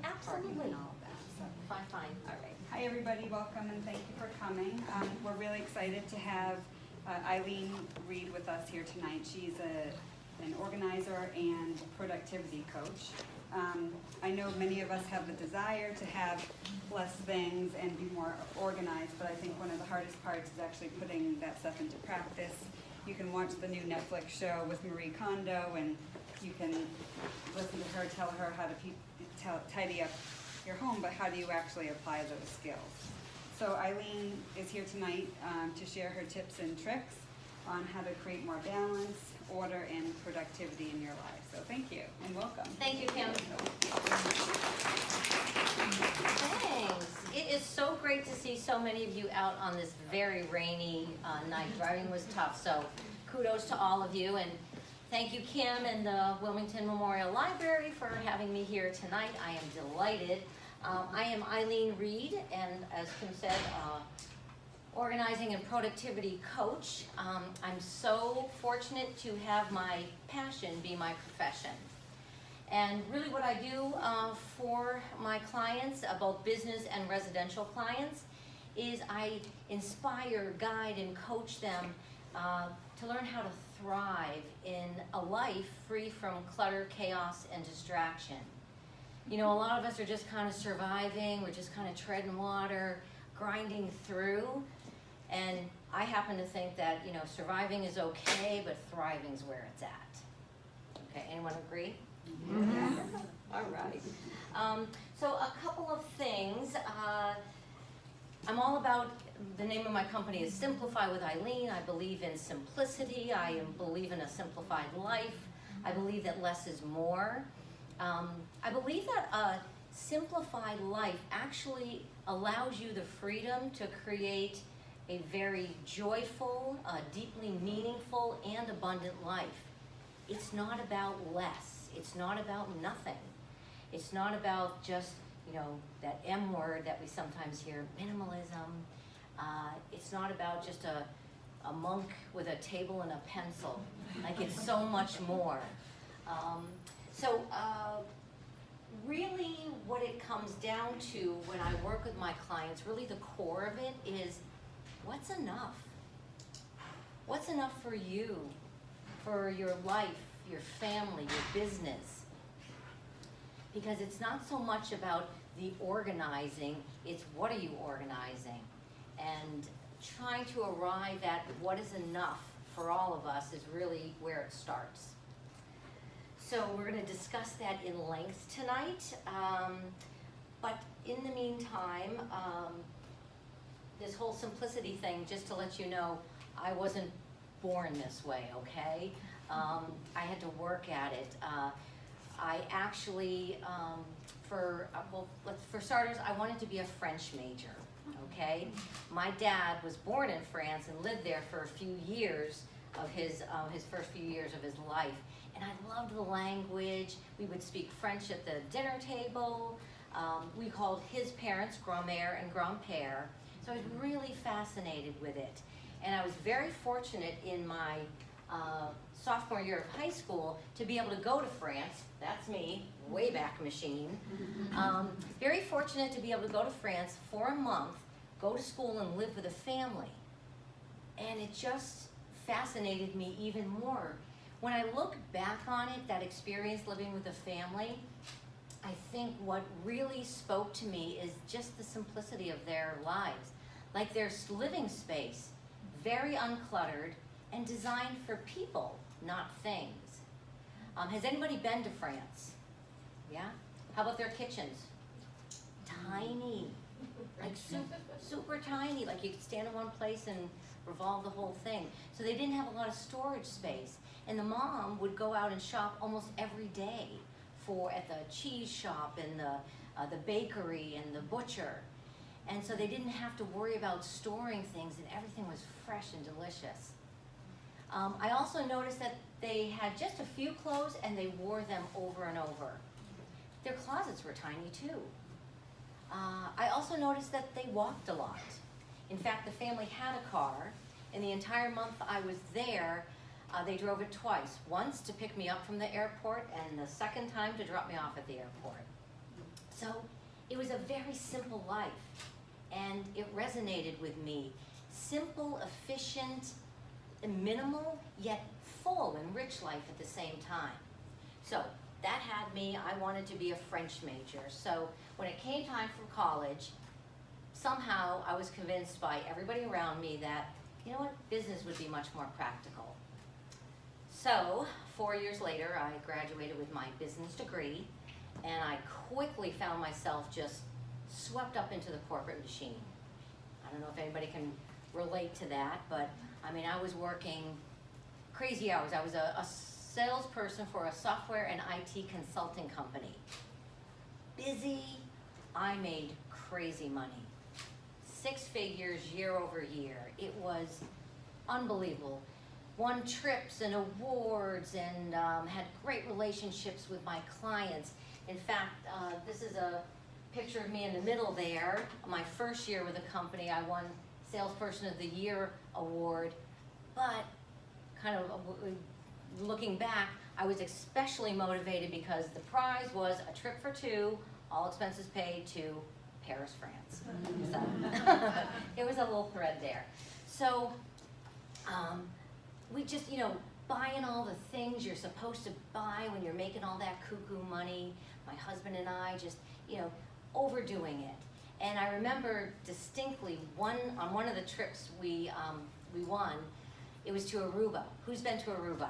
Absolutely. and all of that. So. Fine. All right. Hi, everybody. Welcome, and thank you for coming. We're really excited to have Eileen Reed with us here tonight. She's an organizer and productivity coach. I know many of us have the desire to have less things and be more organized, but I think one of the hardest parts is actually putting that stuff into practice. You can watch the new Netflix show with Marie Kondo, and you can listen to her tell her how to tidy up your home, but how do you actually apply those skills? So Eileen is here tonight to share her tips and tricks on how to create more balance, order, and productivity in your life. So thank you, and welcome. Thank you, Kim. Thanks. It is so great to see so many of you out on this very rainy night. Driving was tough, so kudos to all of you. And thank you, Kim and the Wilmington Memorial Library, for having me here tonight. I am delighted. I am Eileen Reed, and as Kim said, organizing and productivity coach. I'm so fortunate to have my passion be my profession. And really what I do for my clients, both business and residential clients, is I inspire, guide, and coach them to learn how to thrive in a life free from clutter, chaos, and distraction. You know, a lot of us are just kind of surviving, we're just kind of treading water, grinding through. And I happen to think that, you know, surviving is okay, but thriving is where it's at. Okay, anyone agree? Mm-hmm. All right. So a couple of things. I'm all about, the name of my company is Simplified with Eileen. I believe in simplicity. I believe in a simplified life. I believe that less is more. I believe that a simplified life actually allows you the freedom to create a very joyful, deeply meaningful, and abundant life. It's not about less. It's not about nothing. It's not about just, you know, that M word that we sometimes hear, minimalism. It's not about just a monk with a table and a pencil. Like, it's so much more. Really what it comes down to when I work with my clients, really the core of it is, what's enough? What's enough for you, for your life, your family, your business? Because it's not so much about the organizing, it's what are you organizing? And trying to arrive at what is enough for all of us is really where it starts. So we're going to discuss that in length tonight. But in the meantime, this whole simplicity thing, just to let you know, I wasn't born this way, okay? I had to work at it. I actually, for starters, I wanted to be a French major, okay? My dad was born in France and lived there for a few years of his first few years of his life. And I loved the language. We would speak French at the dinner table. We called his parents grand-mère and grand-père. So I was really fascinated with it. And I was very fortunate in my sophomore year of high school to be able to go to France. That's me, Wayback Machine. Very fortunate to be able to go to France for a month, go to school and live with a family. And it just fascinated me even more. When I look back on it, that experience living with a family, I think what really spoke to me is just the simplicity of their lives. Like their living space, very uncluttered and designed for people, not things. Has anybody been to France? Yeah? How about their kitchens? Tiny, like super tiny, like you could stand in one place and revolve the whole thing. So they didn't have a lot of storage space. And the mom would go out and shop almost every day at the cheese shop and the bakery and the butcher. And so they didn't have to worry about storing things, and everything was fresh and delicious. I also noticed that they had just a few clothes and they wore them over and over. Their closets were tiny too. I also noticed that they walked a lot. In fact, the family had a car, and the entire month I was there, they drove it twice. Once to pick me up from the airport, and the second time to drop me off at the airport. So it was a very simple life, and it resonated with me. Simple, efficient, and minimal, yet full and rich life at the same time. So that had me, I wanted to be a French major. So when it came time for college, somehow I was convinced by everybody around me that, you know what, business would be much more practical. So 4 years later, I graduated with my business degree, and I quickly found myself just swept up into the corporate machine. I don't know if anybody can relate to that, but I mean, I was working crazy hours. I was a salesperson for a software and IT consulting company. Busy, I made crazy money. 6 figures year over year. It was unbelievable. Won trips and awards and had great relationships with my clients. In fact, this is a picture of me in the middle there. My first year with the company, I won Salesperson of the Year award, but kind of looking back, I was especially motivated because the prize was a trip for 2, all expenses paid, to Paris, France. So it was a little thread there. So we just, buying all the things you're supposed to buy when you're making all that cuckoo money. My husband and I just, overdoing it. And I remember distinctly on one of the trips we won, it was to Aruba. Who's been to Aruba?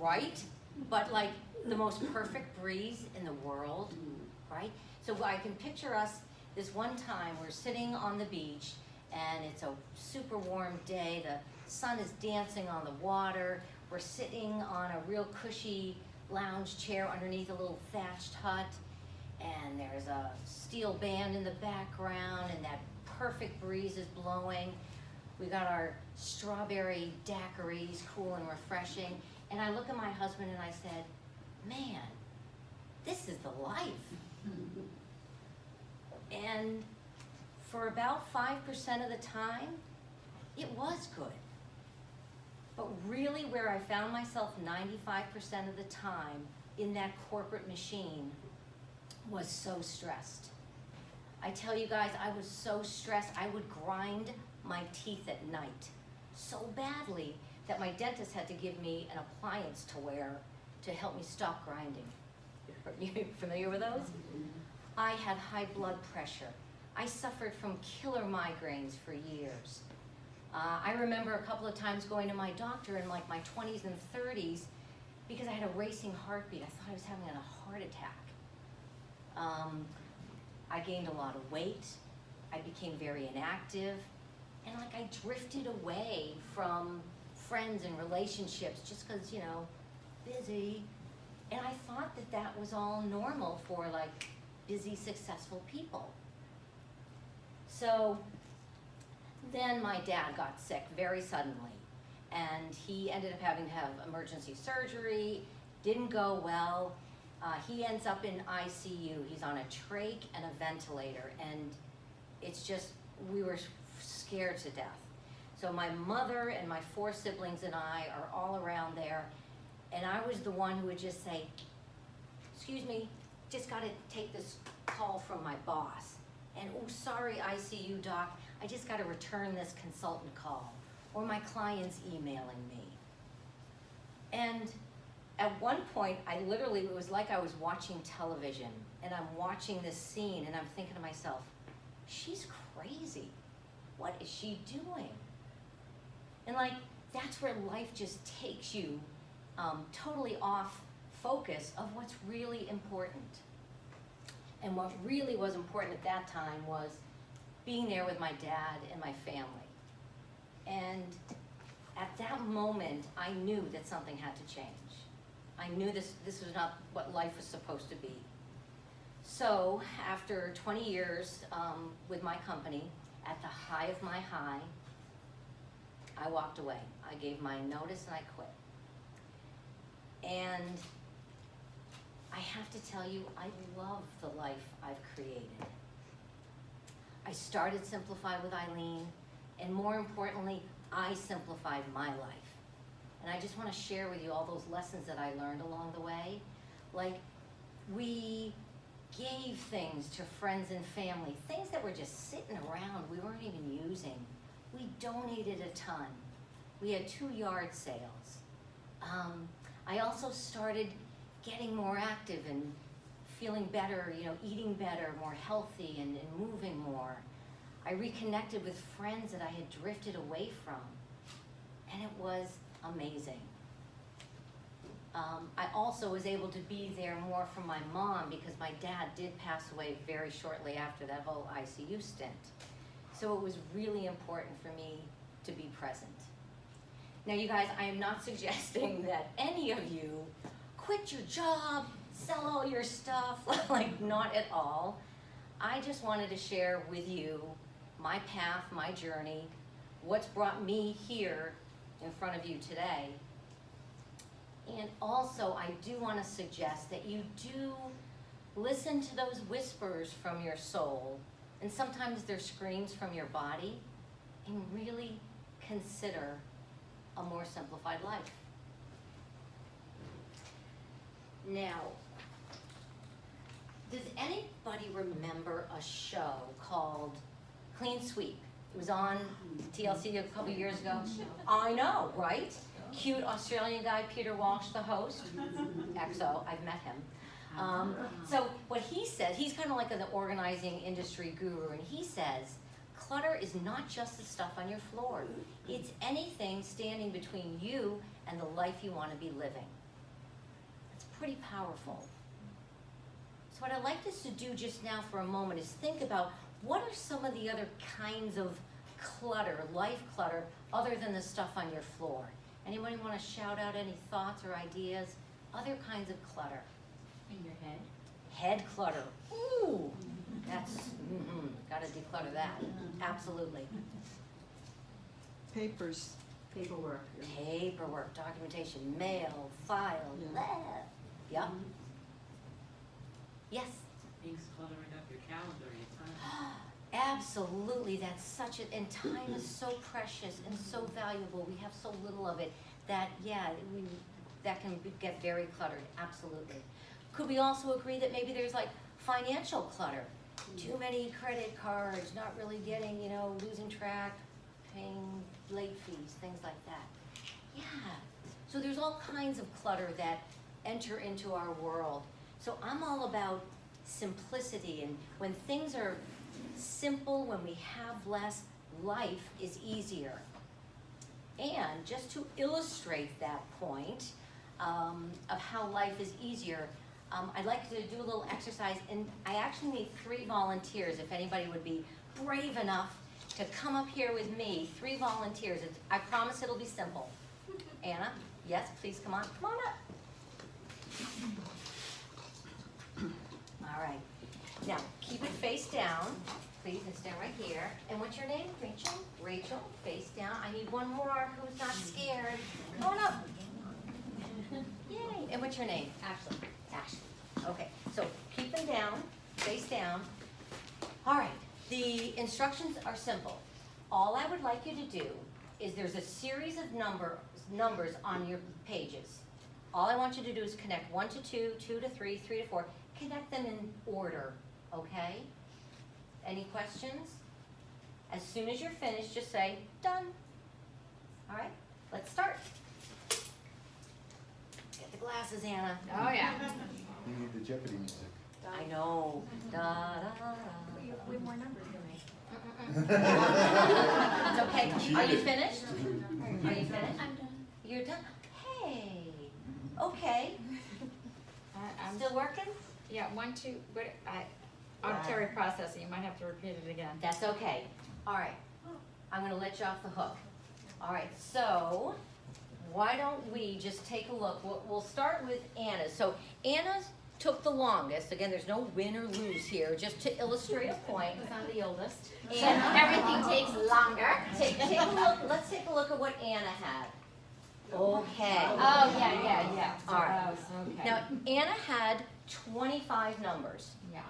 Right? But like the most perfect breeze in the world, right? So I can picture us this one time, we're sitting on the beach and it's a super warm day. The sun is dancing on the water. We're sitting on a real cushy lounge chair underneath a little thatched hut. And there's a steel band in the background and that perfect breeze is blowing. We got our strawberry daiquiris, cool and refreshing. And I look at my husband and I said, man, this is the life. And for about 5% of the time, it was good. But really where I found myself 95% of the time in that corporate machine was so stressed. I tell you guys, I was so stressed, I would grind my teeth at night so badly that my dentist had to give me an appliance to wear to help me stop grinding. You familiar with those? I had high blood pressure. I suffered from killer migraines for years. I remember a couple of times going to my doctor in like my 20s and 30s because I had a racing heartbeat. I thought I was having a heart attack. I gained a lot of weight. I became very inactive. And like I drifted away from friends and relationships just because, busy. And I thought that that was all normal for like busy, successful people. So then my dad got sick very suddenly, and he ended up having to have emergency surgery. Didn't go well. He ends up in ICU. He's on a trach and a ventilator, and it's just, we were scared to death. So my mother and my 4 siblings and I are all around there, and I was the one who would just say, excuse me, just gotta take this call from my boss. And, oh, sorry, ICU doc, I just gotta return this consultant call. Or my client's emailing me. And at one point, it was like I was watching television, and I'm watching this scene, and I'm thinking to myself, she's crazy. What is she doing? And like, that's where life just takes you totally off focus of what's really important. And what really was important at that time was being there with my dad and my family. And at that moment, I knew that something had to change. I knew this was not what life was supposed to be. So after 20 years with my company, at the high of my high, I walked away. I gave my notice and I quit. And I have to tell you, I love the life I've created. I started Simplified with Eileen, and more importantly, I simplified my life. And I just want to share with you all those lessons that I learned along the way. Like, we gave things to friends and family, things that were just sitting around, we weren't even using. We donated a ton. We had 2 yard sales. I also started getting more active and feeling better, eating better, more healthy, and moving more. I reconnected with friends that I had drifted away from, and it was amazing. I also was able to be there more for my mom because my dad did pass away very shortly after that whole ICU stint. So it was really important for me to be present. Now you guys, I am not suggesting that any of you quit your job, sell all your stuff, like not at all. I just wanted to share with you my path, my journey, what's brought me here in front of you today. And also, I do want to suggest that you do listen to those whispers from your soul, and sometimes they're screams from your body, and really consider a more simplified life. Now, does anybody remember a show called Clean Sweep? It was on TLC a couple years ago. I know, right? Cute Australian guy, Peter Walsh, the host. XO, I've met him. So what he says, he's kind of like an organizing industry guru, and he says, clutter is not just the stuff on your floor. It's anything standing between you and the life you want to be living. It's pretty powerful. So what I'd like us to do just now for a moment is think about what are some of the other kinds of clutter, life clutter, other than the stuff on your floor. Anybody want to shout out any thoughts or ideas? Other kinds of clutter. In your head? Head clutter. Ooh, that's, gotta declutter that. Absolutely. Papers. Paperwork. Paperwork, documentation, mail, file, Yeah. Yep. Yes. Things cluttering up your calendar, your time. Absolutely, that's such a, and time is so precious and so valuable. We have so little of it that, that can get very cluttered, absolutely. Could we also agree that maybe there's like financial clutter? Too many credit cards, not really getting, losing track, paying late fees, things like that. Yeah, so there's all kinds of clutter that enter into our world. So I'm all about simplicity, and when things are simple, when we have less, life is easier. And just to illustrate that point of how life is easier, I'd like to do a little exercise, and I actually need 3 volunteers, if anybody would be brave enough to come up here with me. 3 volunteers. I promise it'll be simple. Anna, yes, please come on. Come on up. All right. Now, keep it face down, please, and stand right here. And what's your name? Rachel? Rachel, face down. I need one more who's not scared. Come on up. Yay. And what's your name? Ashley. Ashley. Okay, so keep them down, face down. All right, the instructions are simple. All I would like you to do is there's a series of numbers on your pages. All I want you to do is connect 1 to 2, 2 to 3, 3 to 4. Connect them in order, okay? Any questions? As soon as you're finished, just say, done. All right, let's start. Get the glasses, Anna. Oh, yeah. You need the Jeopardy music. I know. Da, da, da. We have more numbers than me. It's okay. Are you finished? Are you finished? I'm done. You're done? Hey. Okay. I'm Still working? Yeah, 1, 2, auditory processing, you might have to repeat it again. That's okay. All right. I'm going to let you off the hook. All right. So why don't we just take a look? We'll start with Anna. So Anna took the longest. Again, there's no win or lose here, just to illustrate a point. Because I'm the oldest. And Everything takes longer. take a look. Let's take a look at what Anna had. Okay. Oh, yeah. All right. Okay. Now, Anna had 25 numbers, Yeah.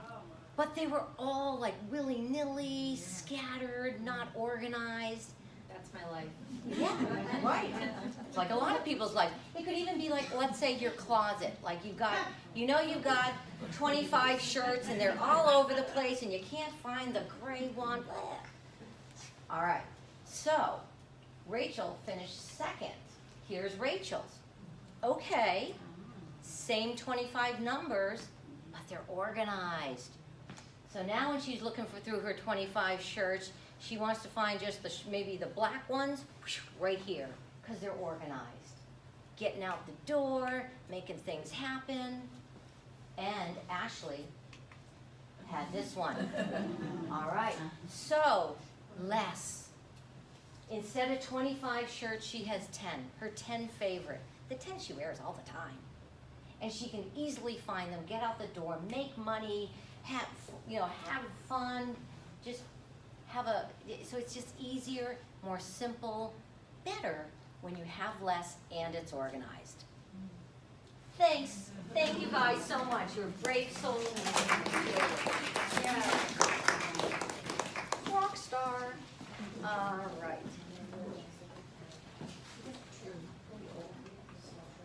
but they were all like willy-nilly, scattered, not organized. That's my life. Yeah, right. Like a lot of people's life. It could even be like, let's say your closet. Like you've got 25 shirts and they're all over the place and you can't find the gray one. Blech. All right, so Rachel finished second. Here's Rachel's. Okay, same 25 numbers, but they're organized. So now when she's looking through her 25 shirts, she wants to find just maybe the black ones right here because they're organized. Getting out the door, making things happen. And Ashley had this one. All right, so less. Instead of 25 shirts, she has 10, her 10 favorite. The 10 she wears all the time. And she can easily find them, get out the door, make money, have fun, just so it's just easier, more simple, better when you have less and it's organized. Thanks. Thank you guys so much. You're brave souls. Yeah. Rock star. All right.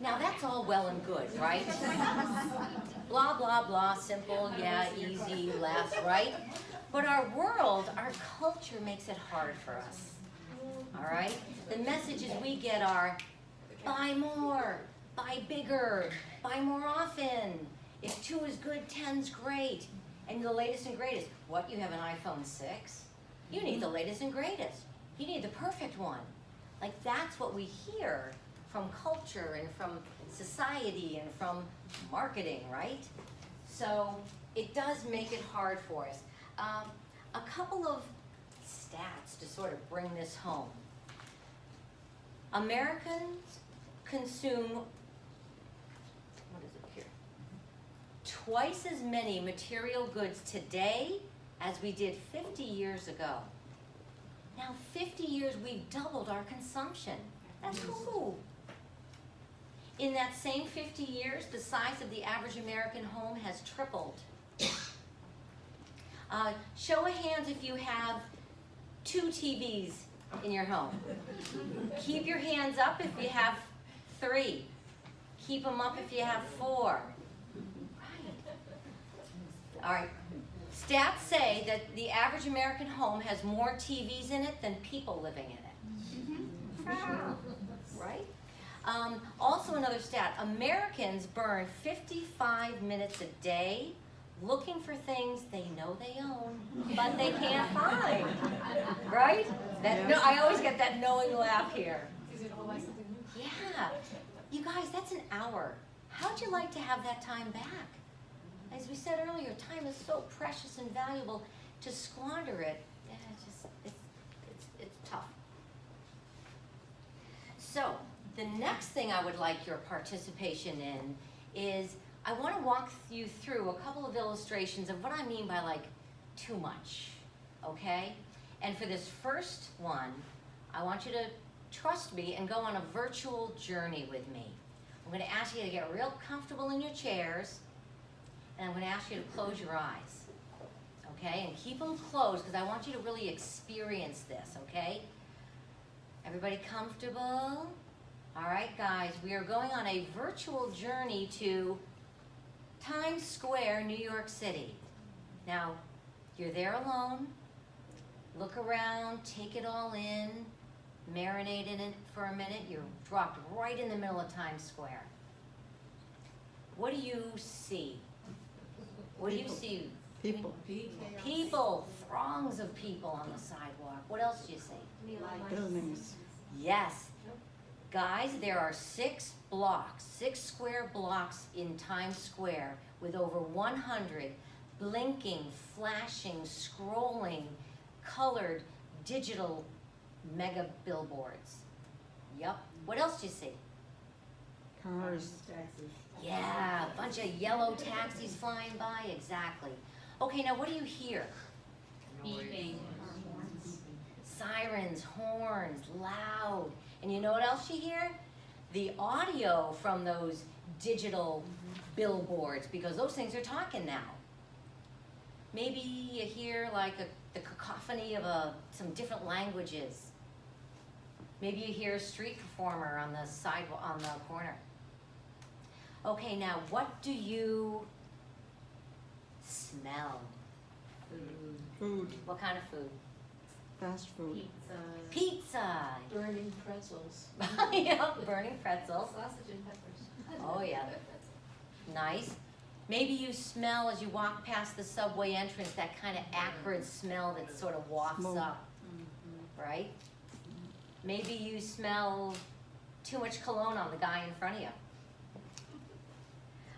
Now that's all well and good, right? Blah, blah, blah, simple, yeah, easy, less, right? But our world, our culture makes it hard for us, all right? The messages we get are, buy more, buy bigger, buy more often. If 2 is good, 10's great. And the latest and greatest. What, you have an iPhone 6? You need the latest and greatest. You need the perfect one. Like that's what we hear from culture and from society and from marketing, right? So it does make it hard for us. A couple of stats to sort of bring this home. Americans consume, what is it here? Twice as many material goods today as we did 50 years ago. Now 50 years we've doubled our consumption. That's cool. In that same 50 years, the size of the average American home has tripled. Show of hands if you have 2 TVs in your home. Keep your hands up if you have 3. Keep them up if you have 4. Right. All right. Stats say that the average American home has more TVs in it than people living in it. Right? Also another stat, Americans burn 55 minutes a day looking for things they know they own, but they can't find, right? I always get that knowing laugh here. Yeah, you guys, that's an hour. How'd you like to have that time back? As we said earlier, time is so precious and valuable. To squander it, it's tough. So, the next thing I would like your participation in is I want to walk you through a couple of illustrations of what I mean by like too much, okay? And for this first one, I want you to trust me and go on a virtual journey with me. I'm going to ask you to get real comfortable in your chairs, and I'm going to ask you to close your eyes, okay? And keep them closed because I want you to really experience this, okay? Everybody comfortable? All right, guys, we are going on a virtual journey to Times Square, New York City. Now, you're there alone. Look around, take it all in, marinate in it for a minute. You're dropped right in the middle of Times Square. What do you see? What do you see? People. People, throngs of people on the sidewalk. What else do you see? Buildings. Yes. Guys, there are 6 square blocks in Times Square with over 100 blinking, flashing, scrolling, colored, digital mega billboards. Yep. What else do you see? Cars. Yeah, a bunch of yellow taxis flying by. Exactly. Okay, now what do you hear? Beeping. Sirens, horns, loud. And you know what else you hear? The audio from those digital billboards, because those things are talking now. Maybe you hear like the cacophony of some different languages. Maybe you hear a street performer on the sidewalk, on the corner. Okay, now what do you smell? Food, What kind of food? fast food. Pizza. Pizza. Burning pretzels. Yeah, burning pretzels. Sausage and peppers. Oh, yeah. Nice. Maybe you smell as you walk past the subway entrance that kind of acrid smell that sort of wafts Smoke. up, right? Maybe you smell too much cologne on the guy in front of you.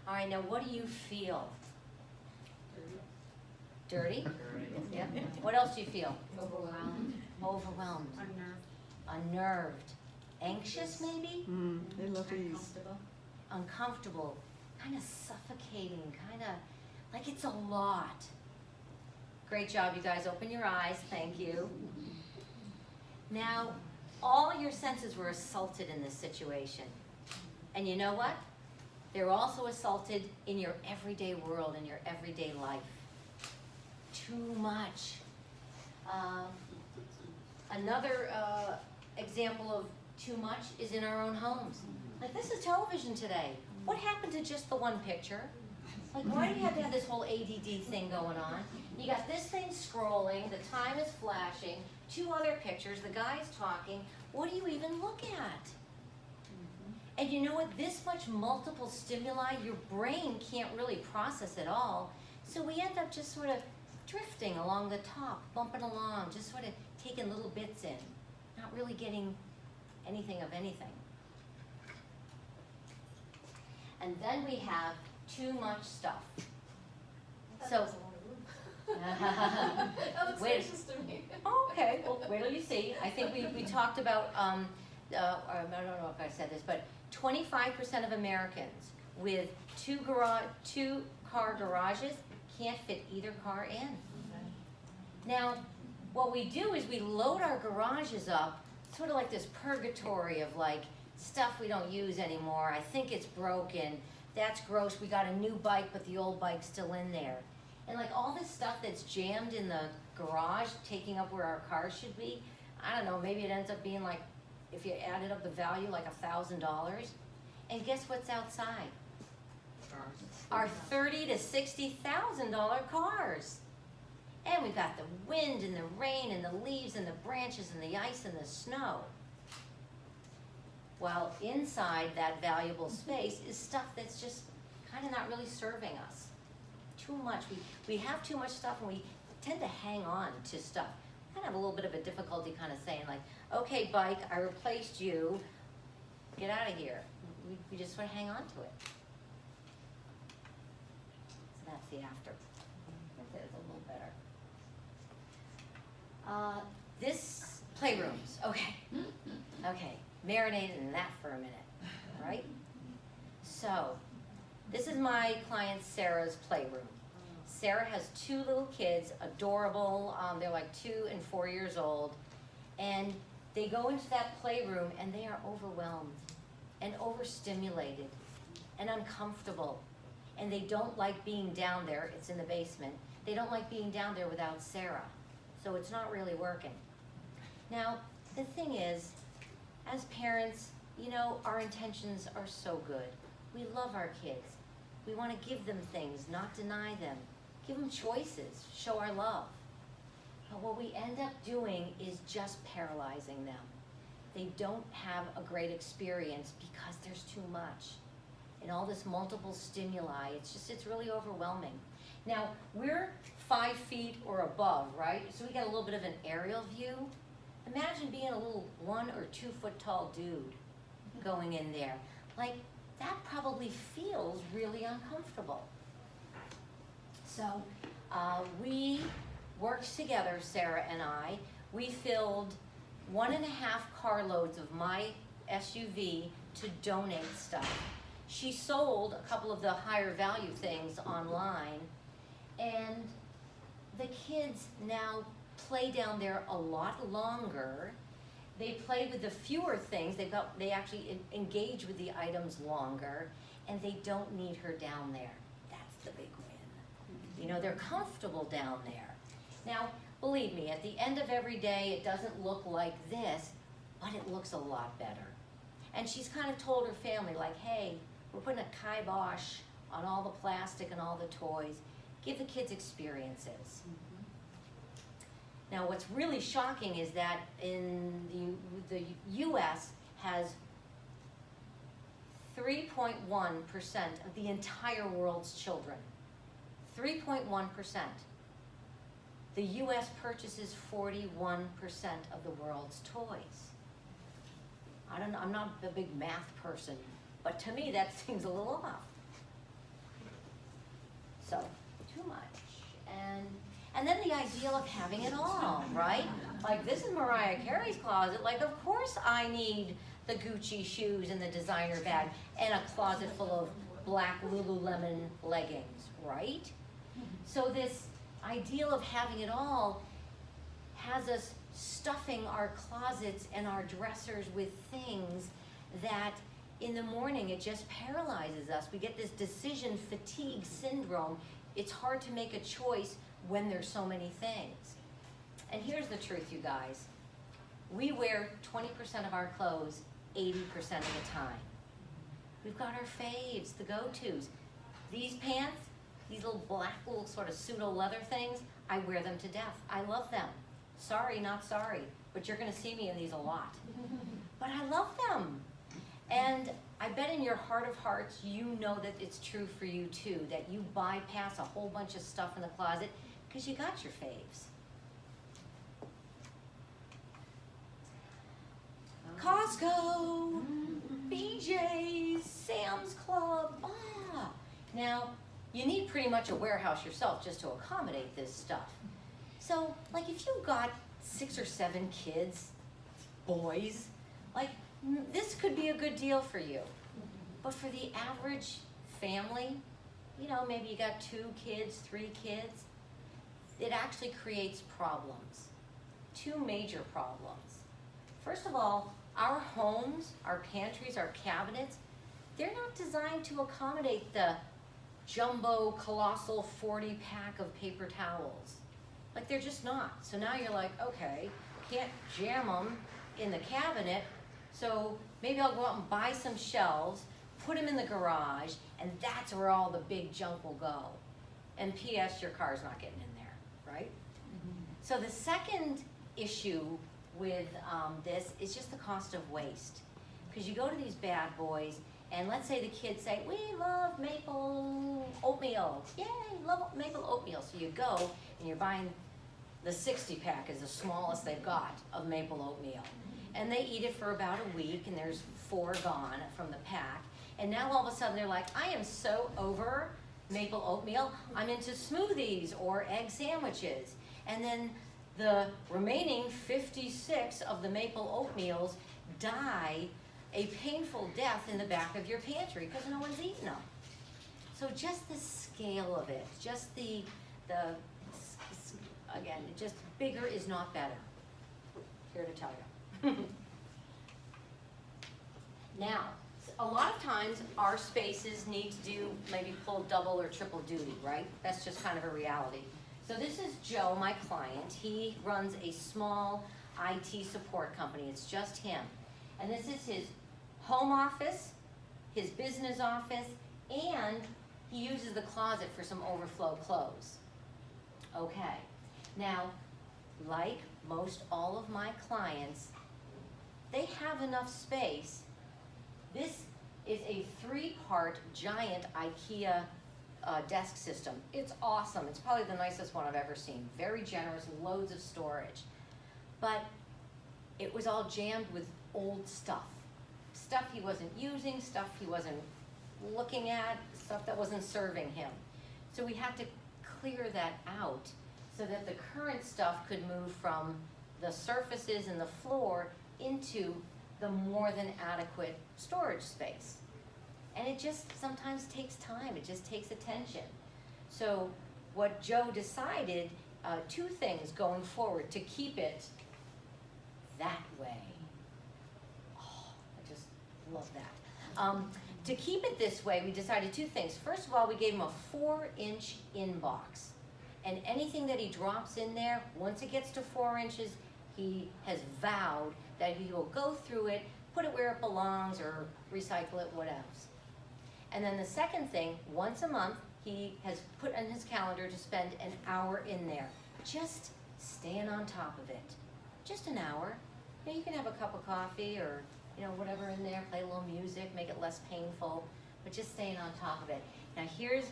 All right, now what do you feel? Dirty? Yeah. What else do you feel? Overwhelmed. Overwhelmed. Unnerved. Unnerved. Anxious, maybe? They love these. Uncomfortable. Uncomfortable. Kind of suffocating. Kind of like it's a lot. Great job, you guys. Open your eyes. Thank you. Now, all your senses were assaulted in this situation. And you know what? They're also assaulted in your everyday world, in your everyday life. Too much. Another example of too much is in our own homes. Like, this is television today. What happened to just the one picture? Like, why do you have to have this whole ADD thing going on? You got this thing scrolling, the time is flashing, 2 other pictures, the guy's talking. What do you even look at? And you know what? This much multiple stimuli, your brain can't really process it all. So we end up just sort of drifting along the top, bumping along, just sort of taking little bits in, not really getting anything of anything. And then we have too much stuff. So, That looks Wait. anxious to me. okay, well, wait till you see. I think we talked about, I don't know if I said this, but 25% of Americans with 2-car garages can't fit either car in. Now, what we do is we load our garages up, sort of like this purgatory of like stuff we don't use anymore. I think it's broken. That's gross. We got a new bike, but the old bike's still in there. And like all this stuff that's jammed in the garage, taking up where our cars should be, I don't know, maybe it ends up being like, if you added up the value, like $1,000. And guess what's outside? Our $30,000 to $60,000 cars. And we've got the wind and the rain and the leaves and the branches and the ice and the snow. While inside that valuable space is stuff that's just kind of not really serving us. Too much. We have too much stuff and we tend to hang on to stuff. I kind of have a little bit of a difficulty kind of saying like, okay, bike, I replaced you. Get out of here. We just sort of hang on to it. So that's the after. That is a little better. This playrooms, okay. Okay, marinated in that for a minute, right? So, this is my client Sarah's playroom. Sarah has 2 little kids, adorable, they're like 2 and 4 years old, and they go into that playroom and they are overwhelmed and overstimulated and uncomfortable, and they don't like being down there. It's in the basement. They don't like being down there without Sarah, so it's not really working. Now, the thing is, as parents, you know, our intentions are so good. We love our kids. We want to give them things, not deny them. Give them choices, show our love. But what we end up doing is just paralyzing them. They don't have a great experience because there's too much. And all this multiple stimuli, it's really overwhelming. Now, we're 5 feet or above, right? So we got a little bit of an aerial view. Imagine being a little 1 or 2 foot tall dude going in there. Like, that probably feels really uncomfortable. So we worked together, Sarah and I. We filled 1.5 carloads of my SUV to donate stuff. She sold a couple of the higher value things online, and the kids now play down there a lot longer. They play with the fewer things. They actually engage with the items longer, and they don't need her down there. That's the big win. You know, they're comfortable down there. Now, believe me, at the end of every day, it doesn't look like this, but it looks a lot better. And she's kind of told her family, like, hey, we're putting a kibosh on all the plastic and all the toys. Give the kids experiences. Now, what's really shocking is that in the U.S. has 3.1% of the entire world's children. 3.1%. The U.S. purchases 41% of the world's toys. I'm not a big math person, but to me that seems a little off. So, too much. And then the ideal of having it all, right? Like, this is Mariah Carey's closet. Like, of course I need the Gucci shoes and the designer bag and a closet full of black Lululemon leggings, right? So this ideal of having it all has us stuffing our closets and our dressers with things that in the morning it just paralyzes us. We get this decision fatigue syndrome. It's hard to make a choice when there's so many things. And here's the truth, you guys. We wear 20% of our clothes 80% of the time. We've got our faves, the go-tos. These pants, these little black little sort of pseudo leather things, I wear them to death. I love them. Sorry, not sorry, but you're gonna see me in these a lot. But I love them. And I bet in your heart of hearts, you know that it's true for you too, that you bypass a whole bunch of stuff in the closet because you got your faves. Costco, BJ's, Sam's Club, Now, you need pretty much a warehouse yourself just to accommodate this stuff. So, like, if you've got 6 or 7 kids, boys, like, this could be a good deal for you. But for the average family, you know, maybe you got 2 kids, 3 kids, it actually creates problems. 2 major problems. First of all, our homes, our pantries, our cabinets, they're not designed to accommodate the jumbo, colossal 40-pack of paper towels. Like, they're just not. So now you're like, okay, can't jam them in the cabinet, so maybe I'll go out and buy some shelves, put them in the garage, and that's where all the big junk will go. And P.S., your car's not getting in there, right? So the second issue with this is just the cost of waste. Because you go to these bad boys, and let's say the kids say, we love maple oatmeal. Yay, love maple oatmeal. So you go, and you're buying the 60-pack is the smallest they've got of maple oatmeal. And they eat it for about a week, and there's 4 gone from the pack. And now all of a sudden they're like, I am so over maple oatmeal. I'm into smoothies or egg sandwiches. And then the remaining 56 of the maple oatmeals die a painful death in the back of your pantry because no one's eating them. So just the scale of it, just again, just bigger is not better. Here to tell you. Now, a lot of times our spaces need to do maybe pull double or triple duty, right? That's just kind of a reality. So this is Joe, my client. He runs a small IT support company. It's just him. And this is his home office, his business office, and he uses the closet for some overflow clothes. Okay. Now, like most all of my clients, they have enough space. This is a 3-part giant IKEA desk system. It's awesome. It's probably the nicest one I've ever seen. Very generous, loads of storage. But it was all jammed with old stuff. Stuff he wasn't using, stuff he wasn't looking at, stuff that wasn't serving him. So we had to clear that out so that the current stuff could move from the surfaces and the floor into the more than adequate storage space. And it just sometimes takes time, it just takes attention. So what Joe decided, 2 things going forward to keep it that way. Oh, I just love that. To keep it this way, we decided 2 things. First of all, we gave him a 4-inch inbox. And anything that he drops in there, once it gets to 4 inches, he has vowed that he will go through it, put it where it belongs, or recycle it, what else. And then the second thing, once a month, he has put on his calendar to spend an hour in there, just staying on top of it. Just an hour. You know, you can have a cup of coffee or, you know, whatever in there, play a little music, make it less painful, but just staying on top of it. Now here's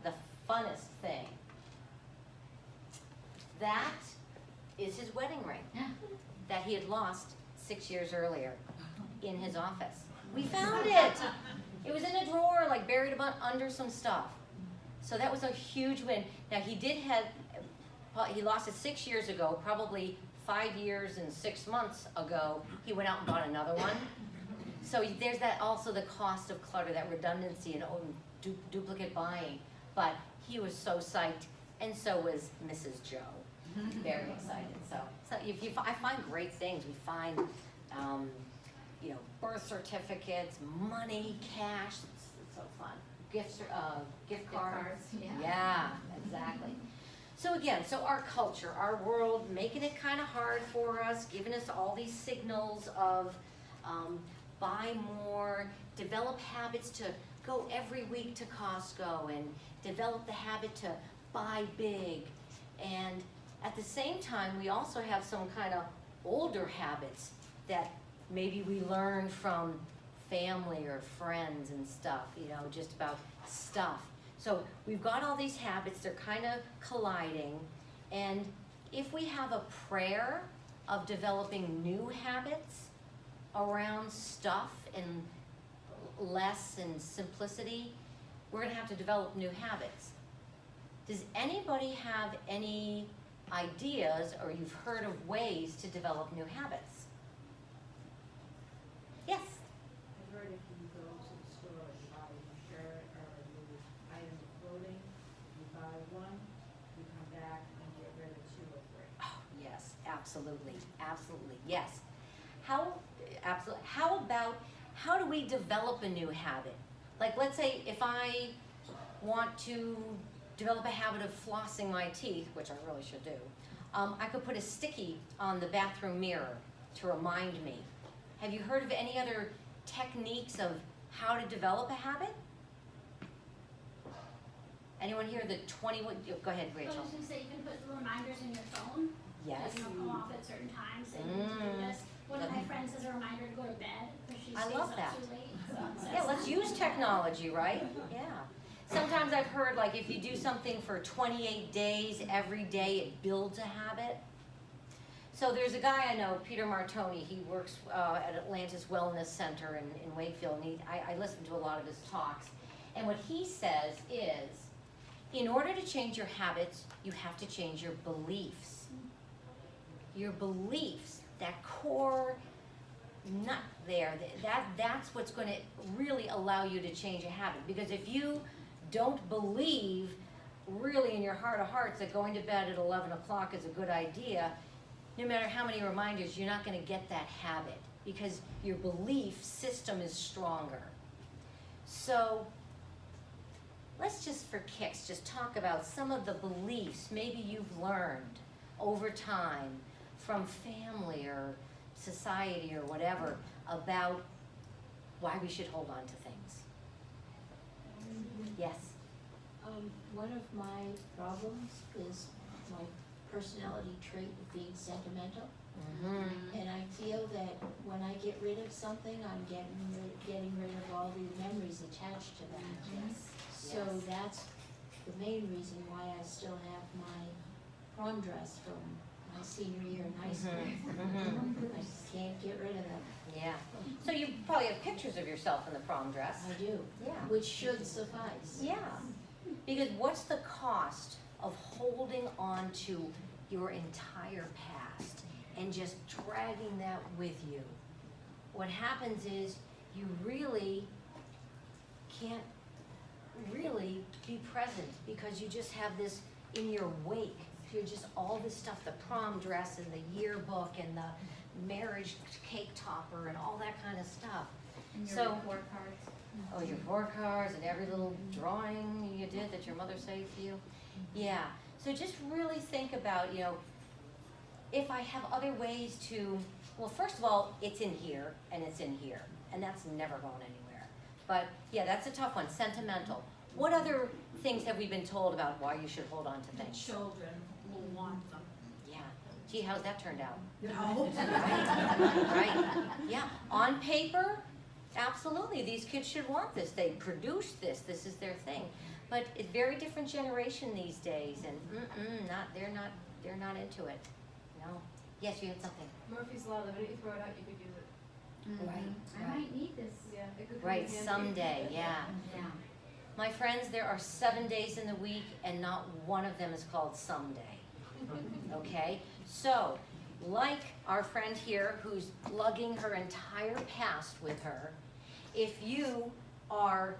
the funnest thing. That is his wedding ring that he had lost 6 years earlier in his office. We found it. It was in a drawer, like buried under some stuff. So that was a huge win. Now he lost it 6 years ago, probably 5 years and 6 months ago, he went out and bought another one. So there's that also the cost of clutter, that redundancy and duplicate buying. But he was so psyched, and so was Mrs. Joe. Very excited. So I find great things. We find, you know, birth certificates, money, cash. It's so fun. Gift cards. Yeah, exactly. So again, our culture, our world, making it kind of hard for us, giving us all these signals of buy more, develop habits to go every week to Costco, and develop the habit to buy big. And at the same time, we also have some kind of older habits that maybe we learned from family or friends and stuff, you know, just about stuff. So we've got all these habits, they're kind of colliding, and if we have a prayer of developing new habits around stuff and less and simplicity, we're gonna have to develop new habits. Does anybody have any ideas, or you've heard of ways to develop new habits? Yes? I've heard if you go to the store and buy a shirt or a new item of clothing, you buy one, you come back and get rid of 2 or 3. Oh, yes, absolutely, absolutely, yes. How about, how do we develop a new habit? Like, let's say if I want to develop a habit of flossing my teeth, which I really should do, I could put a sticky on the bathroom mirror to remind me. Have you heard of any other techniques of how to develop a habit? Anyone here, the 21, go ahead, I Rachel. was just gonna say, you can put the reminders in your phone. Yes. That, you know, come off at certain times, and you can do this. One of my friends has a reminder to go to bed, because she I stays love up that. too late. So Yeah, let's use technology, right? Yeah. Sometimes I've heard, like, if you do something for 28 days, every day it builds a habit. So there's a guy I know, Peter Martoni, he works at Atlantis Wellness Center in Wakefield, and I listen to a lot of his talks. And what he says is, in order to change your habits, you have to change your beliefs. Your beliefs, that core nut there, that's what's going to really allow you to change a habit. Because if you don't believe really in your heart of hearts that going to bed at 11 o'clock is a good idea, no matter how many reminders, you're not going to get that habit, because your belief system is stronger. So let's just, for kicks, just talk about some of the beliefs maybe you've learned over time from family or society or whatever about why we should hold on to things. Yes? One of my problems is my personality trait of being sentimental. Mm-hmm. And I feel that when I get rid of something, I'm getting rid of all the memories attached to that. Yes. So that's the main reason why I still have my prom dress from my senior year in high school. Mm-hmm. I can't get rid of them. Yeah. So you probably have pictures of yourself in the prom dress. I do. Yeah. Which should suffice. Yeah. Because what's the cost of holding on to your entire past and just dragging that with you? What happens is you really can't really be present, because you just have this in your wake. You're just all this stuff, the prom dress and the yearbook and the marriage cake topper and all that kind of stuff. And your So- report cards. Oh, your report cards and every little drawing you did that your mother saved for you. Yeah, so just really think about, you know, if I have other ways to, well, first of all, it's in here and it's in here, and that's never going anywhere. But yeah, that's a tough one, sentimental. What other things have we been told about why you should hold on to The things? children will want them. Yeah, gee, how's that turned out? No. Right, yeah, on paper, absolutely, these kids should want this, they produce this, this is their thing. But it's very different generation these days, and they're not into it, no. Yes, you had something, Murphy's Law, the minute you throw it out, you could use it. right, I might need this. Yeah, it could come right, in handy. someday, yeah. Yeah. My friends, there are 7 days in the week, and not one of them is called someday, okay? So, like our friend here who's lugging her entire past with her, if you are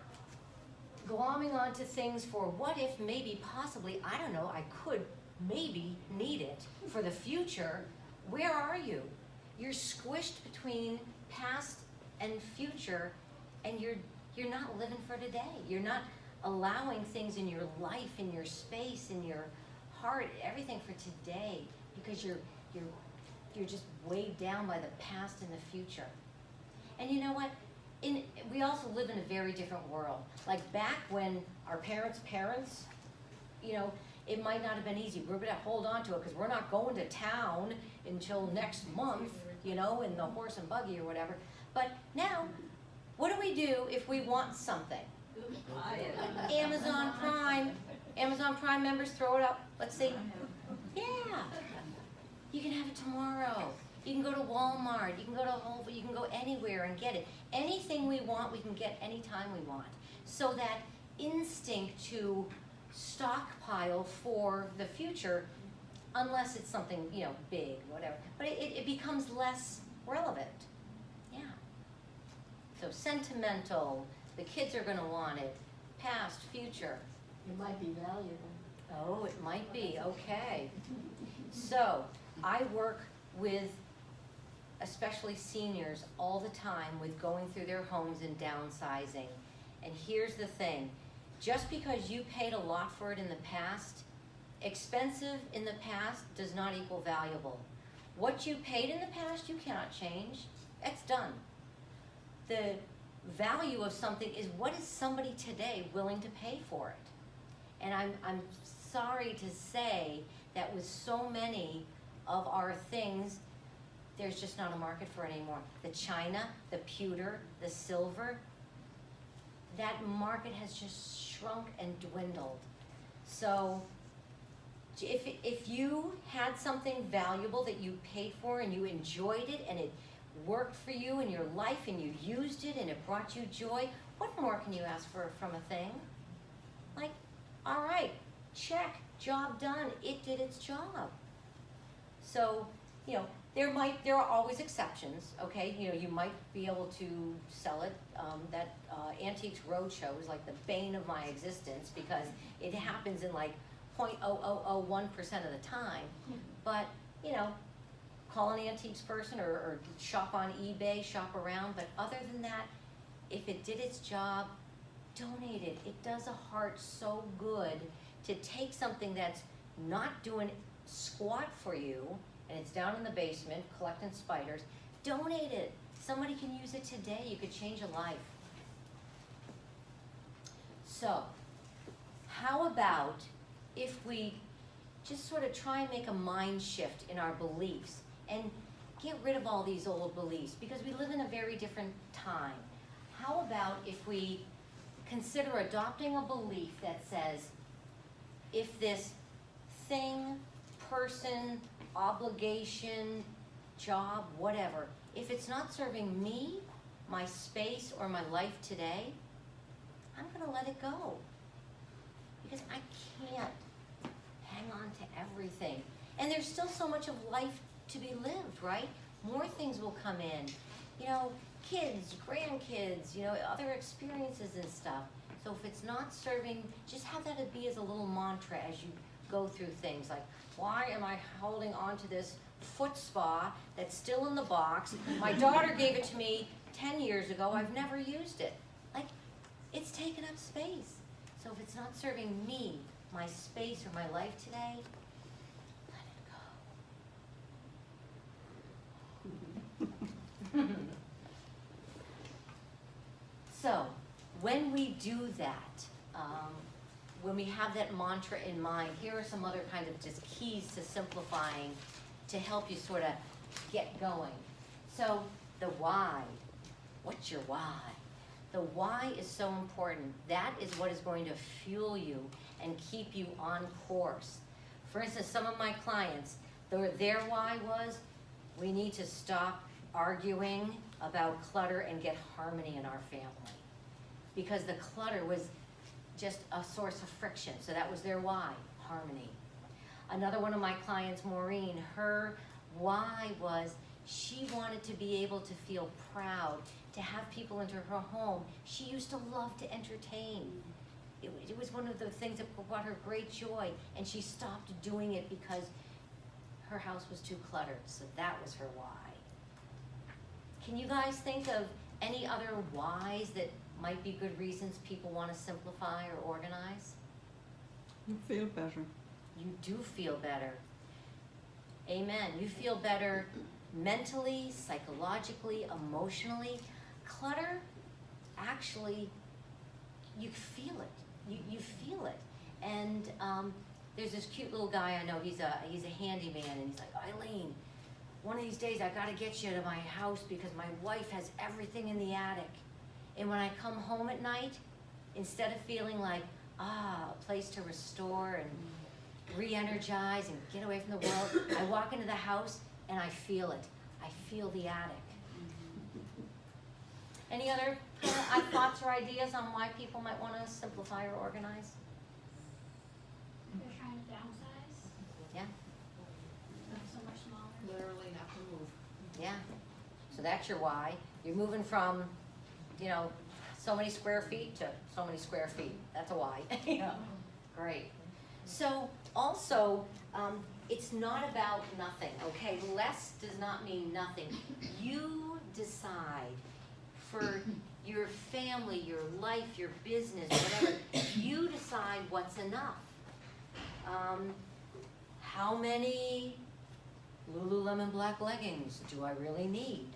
glomming onto things for what if, maybe, possibly, I don't know, I could maybe need it for the future, where are you? You're squished between past and future, and you're not living for today. You're not allowing things in your life, in your space, in your heart, everything for today, because you're just weighed down by the past and the future. And you know what? We also live in a very different world. Like back when our parents' you know, it might not have been easy. We're gonna hold on to it because we're not going to town until next month, you know, in the horse and buggy or whatever. But now, what do we do if we want something? Amazon Prime members, throw it up. Let's see. Yeah. You can have it tomorrow. You can go to Walmart, you can go to Whole Foods, you can go anywhere and get it. Anything we want, we can get anytime we want. So that instinct to stockpile for the future, unless it's something, you know, big, whatever, but it becomes less relevant. Yeah. So sentimental, the kids are gonna want it, past, future. It might be valuable. Oh, it might be, okay. So, I work with especially seniors all the time with going through their homes and downsizing. And here's the thing, just because you paid a lot for it in the past, expensive in the past does not equal valuable. What you paid in the past, you cannot change. It's done. The value of something is what is somebody today willing to pay for it? And I'm sorry to say that with so many of our things, there's just not a market for it anymore. The china, the pewter, the silver, that market has just shrunk and dwindled. So if you had something valuable that you paid for and you enjoyed it and it worked for you in your life and you used it and it brought you joy, what more can you ask for from a thing? Like, all right, check, job done, it did its job. So, you know, there are always exceptions, okay? You know, you might be able to sell it. That Antiques Roadshow is like the bane of my existence because it happens in like 0.0001% of the time. But, you know, call an antiques person or shop on eBay, shop around. But other than that, if it did its job, donate it. It does a heart so good to take something that's not doing squat for you, and it's down in the basement collecting spiders, donate it. Somebody can use it today. You could change a life. So, how about if we just sort of try and make a mind shift in our beliefs and get rid of all these old beliefs, because we live in a very different time. How about if we consider adopting a belief that says, if this thing, person, obligation, job, whatever, if it's not serving me, my space, or my life today, I'm gonna let it go. Because I can't hang on to everything. And there's still so much of life to be lived, right? More things will come in. You know, kids, grandkids, you know, other experiences and stuff. So if it's not serving, just have that be as a little mantra as you go through things like, why am I holding on to this foot spa that's still in the box? My daughter gave it to me 10 years ago, I've never used it. Like, it's taken up space. So if it's not serving me, my space, or my life today, let it go. do that, when we have that mantra in mind, here are some other kind of just keys to simplifying to help you sort of get going. So the why. What's your why? The why is so important. That is what is going to fuel you and keep you on course. For instance, some of my clients, their why was, we need to stop arguing about clutter and get harmony in our family. Because the clutter was just a source of friction. So that was their why, harmony. Another one of my clients, Maureen, her why was she wanted to be able to feel proud, to have people into her home. She used to love to entertain. It was one of the things that brought her great joy, and she stopped doing it because her house was too cluttered. So that was her why. Can you guys think of any other whys that might be good reasons people want to simplify or organize? You feel better. You do feel better. Amen. You feel better mentally, psychologically, emotionally. Clutter, actually, you feel it. You feel it. And there's this cute little guy I know, he's a handyman, and he's like, Eileen, one of these days I gotta get you to my house because my wife has everything in the attic. And when I come home at night, instead of feeling like, a place to restore and re-energize and get away from the world, I walk into the house and I feel it. I feel the attic. Any other thoughts or ideas on why people might want to simplify or organize? They're trying to downsize, Yeah, make so much smaller. Literally not to move. yeah. So that's your why. You're moving from, so many square feet to so many square feet. That's a why. Yeah. Great. So also, it's not about nothing, okay? Less does not mean nothing. You decide for your family, your life, your business, whatever. You decide what's enough. How many Lululemon black leggings do I really need?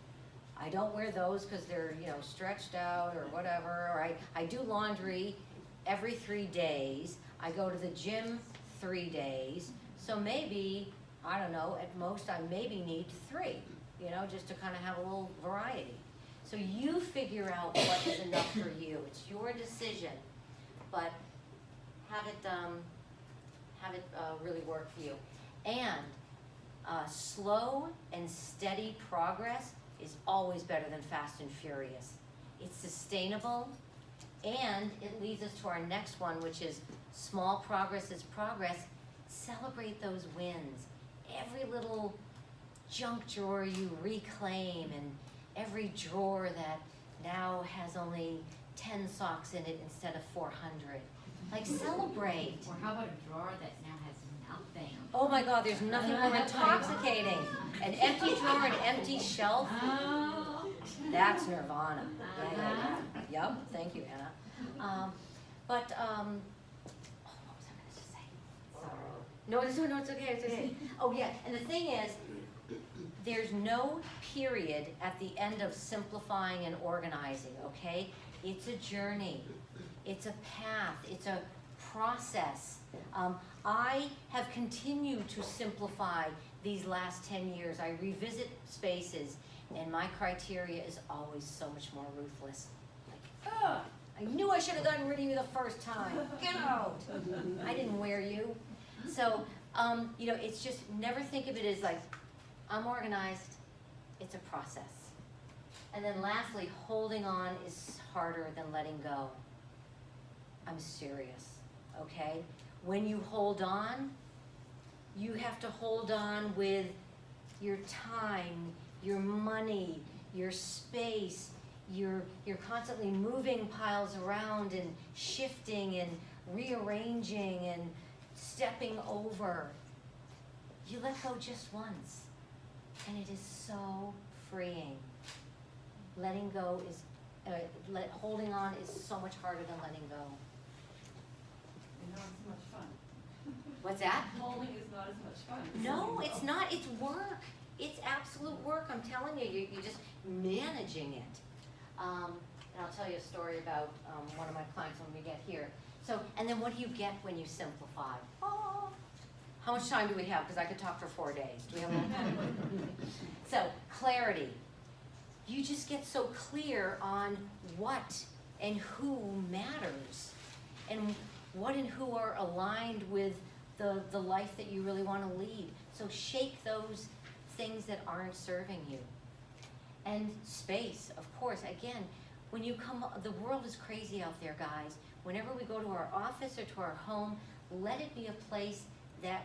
I don't wear those because they're, stretched out or whatever. Or I do laundry every 3 days. I go to the gym 3 days. So maybe, I don't know, at most I maybe need 3, just to kind of have a little variety. So you figure out what is enough for you. It's your decision, but have it really work for you. And slow and steady progress is always better than fast and furious. It's sustainable, and it leads us to our next one, which is small progress is progress. Celebrate those wins. Every little junk drawer you reclaim, and every drawer that now has only 10 socks in it instead of 400. Like, celebrate. Or how about a drawer that now has nothing? Oh my God, there's nothing more intoxicating. An empty drawer, an empty shelf. Oh. That's nirvana. Yeah. Yep, thank you, Anna. What was I going to say? Sorry. No, it's okay. Oh yeah, and the thing is, there's no period at the end of simplifying and organizing, okay? It's a journey. It's a path. It's a process. I have continued to simplify these last 10 years. I revisit spaces, and my criteria is always so much more ruthless. Like, I knew I should have gotten rid of you the first time. Get out. I didn't wear you. So, it's just, never think of it as like, I'm organized. It's a process. And then lastly, holding on is harder than letting go. I'm serious, okay? When you hold on, you have to hold on with your time, your money, your space. You're constantly moving piles around and shifting and rearranging and stepping over. You let go just once, and it is so freeing. Letting go is, holding on is so much harder than letting go. And not as much fun. What's that? Holding is not as much fun. No, it's not. It's work. It's absolute work. I'm telling you, you're just managing it. and I'll tell you a story about one of my clients when we get here. So, and then what do you get when you simplify? Oh, how much time do we have? Because I could talk for 4 days. Do we have enough time? So, clarity. You just get so clear on what and who matters, and what and who are aligned with the life that you really want to lead. So shake those things that aren't serving you. And space, of course. Again, when you come, the world is crazy out there, guys. Whenever we go to our office or to our home, let it be a place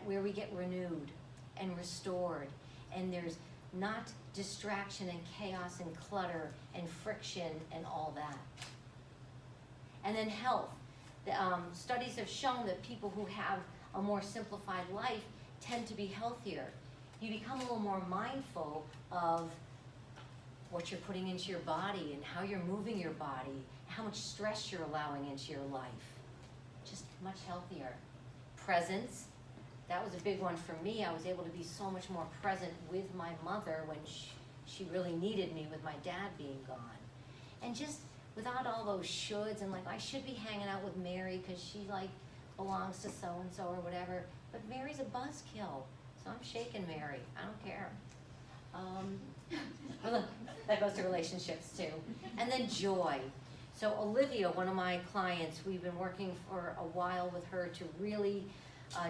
where we get renewed and restored, and there's not distraction and chaos and clutter and friction and all that. And then health. The, studies have shown that people who have a more simplified life tend to be healthier. You become a little more mindful of what you're putting into your body and how you're moving your body, how much stress you're allowing into your life. Just much healthier. Presence. That was a big one for me. I was able to be so much more present with my mother when she really needed me, with my dad being gone. And just without all those shoulds and like, I should be hanging out with Mary because she like belongs to so-and-so or whatever. But Mary's a buzzkill, so I'm shaking Mary. I don't care. That goes to relationships too. And then joy. So Olivia, one of my clients, we've been working for a while with her to really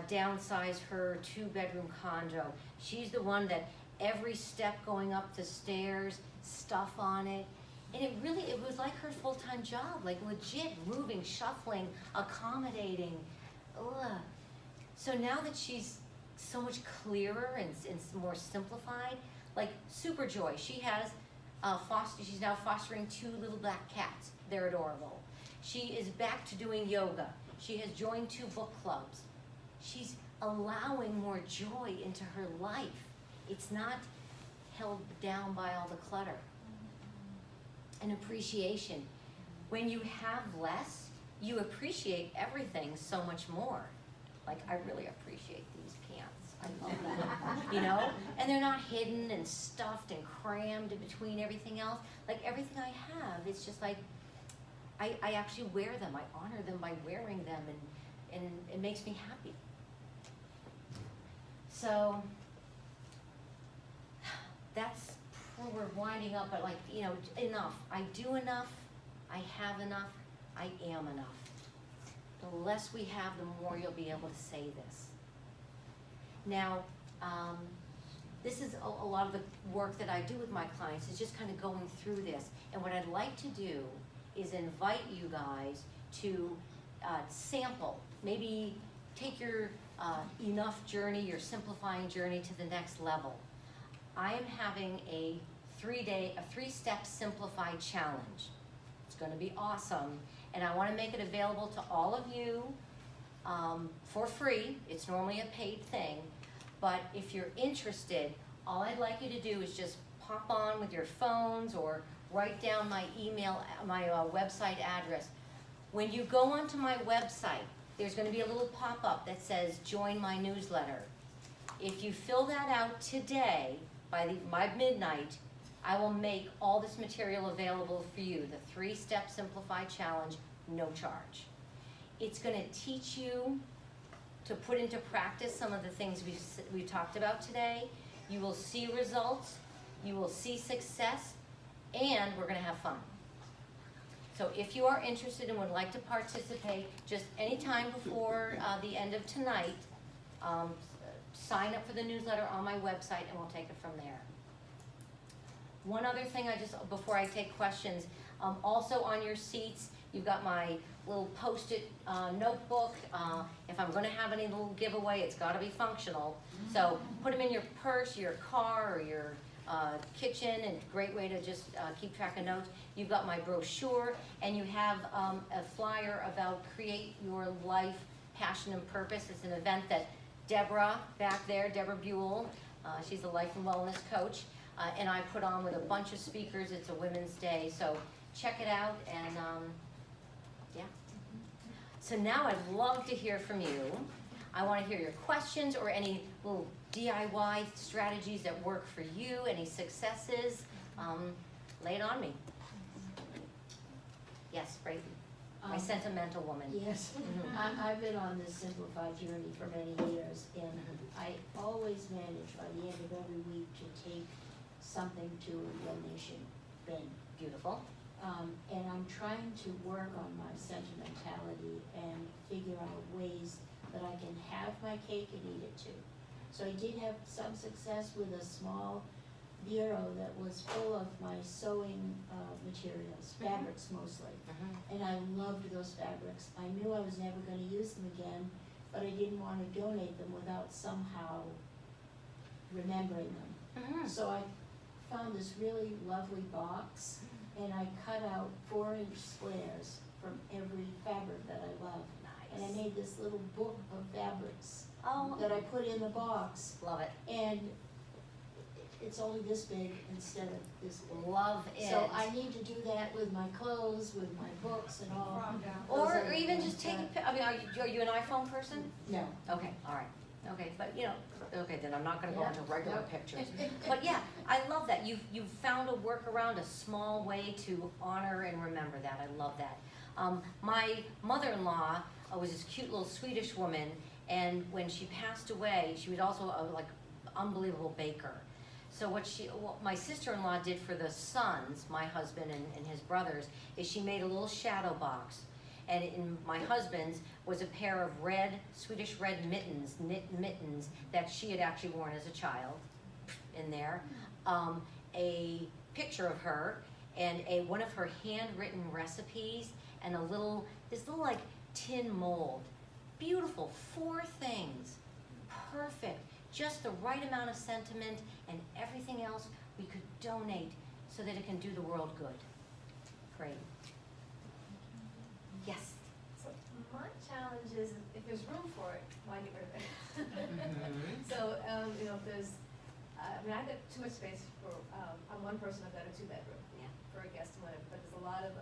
downsize her 2-bedroom condo. She's the one that every step going up the stairs, stuff on it. And it was like her full-time job, like legit moving, shuffling, accommodating. Ugh. So now that she's so much clearer and more simplified, like super joy. She has she's now fostering 2 little black cats. They're adorable. She is back to doing yoga. She has joined 2 book clubs. She's allowing more joy into her life. It's not held down by all the clutter. And appreciation. When you have less, you appreciate everything so much more. Like, I really appreciate these pants. I love that. You know? And they're not hidden and stuffed and crammed in between everything else. Like, everything I have, it's just like, I actually wear them. I honor them by wearing them, and it makes me happy. So, that's where we're winding up, but like, you know, enough. I do enough, I have enough, I am enough. The less we have, the more you'll be able to say this. Now, this is a lot of the work that I do with my clients, is just kind of going through this. And what I'd like to do is invite you guys to sample, maybe take your enough journey, your simplifying journey to the next level. I am having a 3-step simplified challenge. It's going to be awesome, and I want to make it available to all of you for free. It's normally a paid thing, but if you're interested, all I'd like you to do is just pop on with your phones or write down my email, my website address. When you go onto my website, there's going to be a little pop-up that says join my newsletter. If you fill that out today, by midnight, I will make all this material available for you, the 3-step simplified challenge, no charge. It's going to teach you to put into practice some of the things we've talked about today. You will see results, you will see success, and we're going to have fun. So if you are interested and would like to participate, just anytime before the end of tonight, sign up for the newsletter on my website and we'll take it from there. One other thing, before I take questions, also on your seats, you've got my little post-it notebook. If I'm going to have any little giveaway, it's got to be functional. So put them in your purse, your car, or your kitchen, and great way to just keep track of notes. You've got my brochure, and you have a flyer about Create Your Life, Passion and Purpose. It's an event that Deborah, back there, Deborah Buell, she's a life and wellness coach, and I put on with a bunch of speakers. It's a Women's Day, so check it out, and yeah. So now I'd love to hear from you. I want to hear your questions or any little DIY strategies that work for you, any successes. Lay it on me. Yes, Brady, my Um, sentimental woman. Yes, Mhm. I've been on this Simplified journey for many years, and I always manage by the end of every week to take something to a donation bin. Beautiful. And I'm trying to work on my sentimentality and figure out ways that I can have my cake and eat it too. So I did have some success with a small bureau that was full of my sewing materials, fabrics mostly. Mhm. And I loved those fabrics. I knew I was never gonna use them again, but I didn't wanna donate them without somehow remembering them. Mhm. So I found this really lovely box, and I cut out 4-inch squares from every fabric that I love. And I Nice. made this little book of fabrics Oh, that I put in the box, love it. and it's only this big instead of this big. Love it. So I need to do that with my clothes, with my books and all. Or Those are even the just take a things pic, I mean, are you an iPhone person? No. Okay, all right, okay, but you know, okay, then I'm not gonna go Yeah, into regular nope. pictures. But yeah, I love that, you've found a workaround, a small way to honor and remember that, I love that. My mother-in-law was this cute little Swedish woman, and when she passed away, she was also a like unbelievable baker. So what my sister-in-law did for the sons, my husband and his brothers, is she made a little shadow box. And in my husband's was a pair of Swedish red mittens, knit mittens, that she had actually worn as a child in there. A picture of her and one of her handwritten recipes and this little like tin mold. Beautiful, 4 things, perfect. Just the right amount of sentiment, and everything else we could donate so that it can do the world good. Great. Yes. So my challenge is, if there's room for it, why get rid of it? Mhm. So, you know, if there's, I mean, I've got too much space for, I'm one person, I've got a 2-bedroom. Yeah. For a guest and whatever, but there's a lot of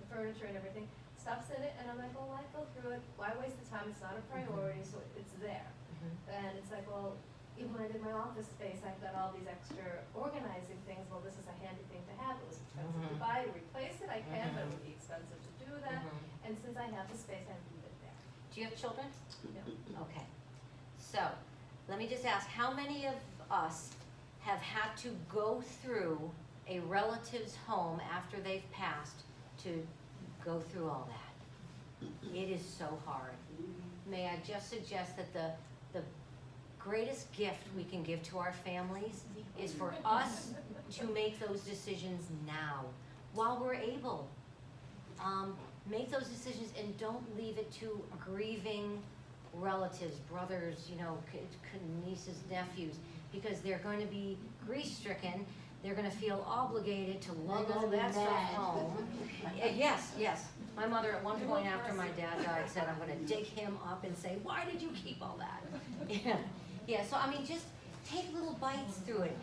the furniture and everything, stuff's in it, and I'm like, well, why go through it? Why waste the time? It's not a priority, so it's there. Mhm. And it's like, well, even when I did my office space, I've got all these extra organizing things. Well, this is a handy thing to have. It was expensive to Mhm. buy, to replace it, I can, but it Mhm. would be expensive to do that. Mhm. And since I have the space, I leave it there. Do you have children? No. Okay. So, let me just ask, how many of us have had to go through a relative's home after they've passed to go through all that? It is so hard. May I just suggest that the greatest gift we can give to our families is for us to make those decisions now, while we're able. Make those decisions and don't leave it to grieving relatives, brothers, you know, nieces, nephews, because they're going to be grief-stricken. They're going to feel obligated to lug They're all gonna be that stuff mad. home. Yes, yes. My mother at one point after my dad died said, I'm going to dig him up and say, why did you keep all that? Yeah, yeah. So I mean, just take little bites through it.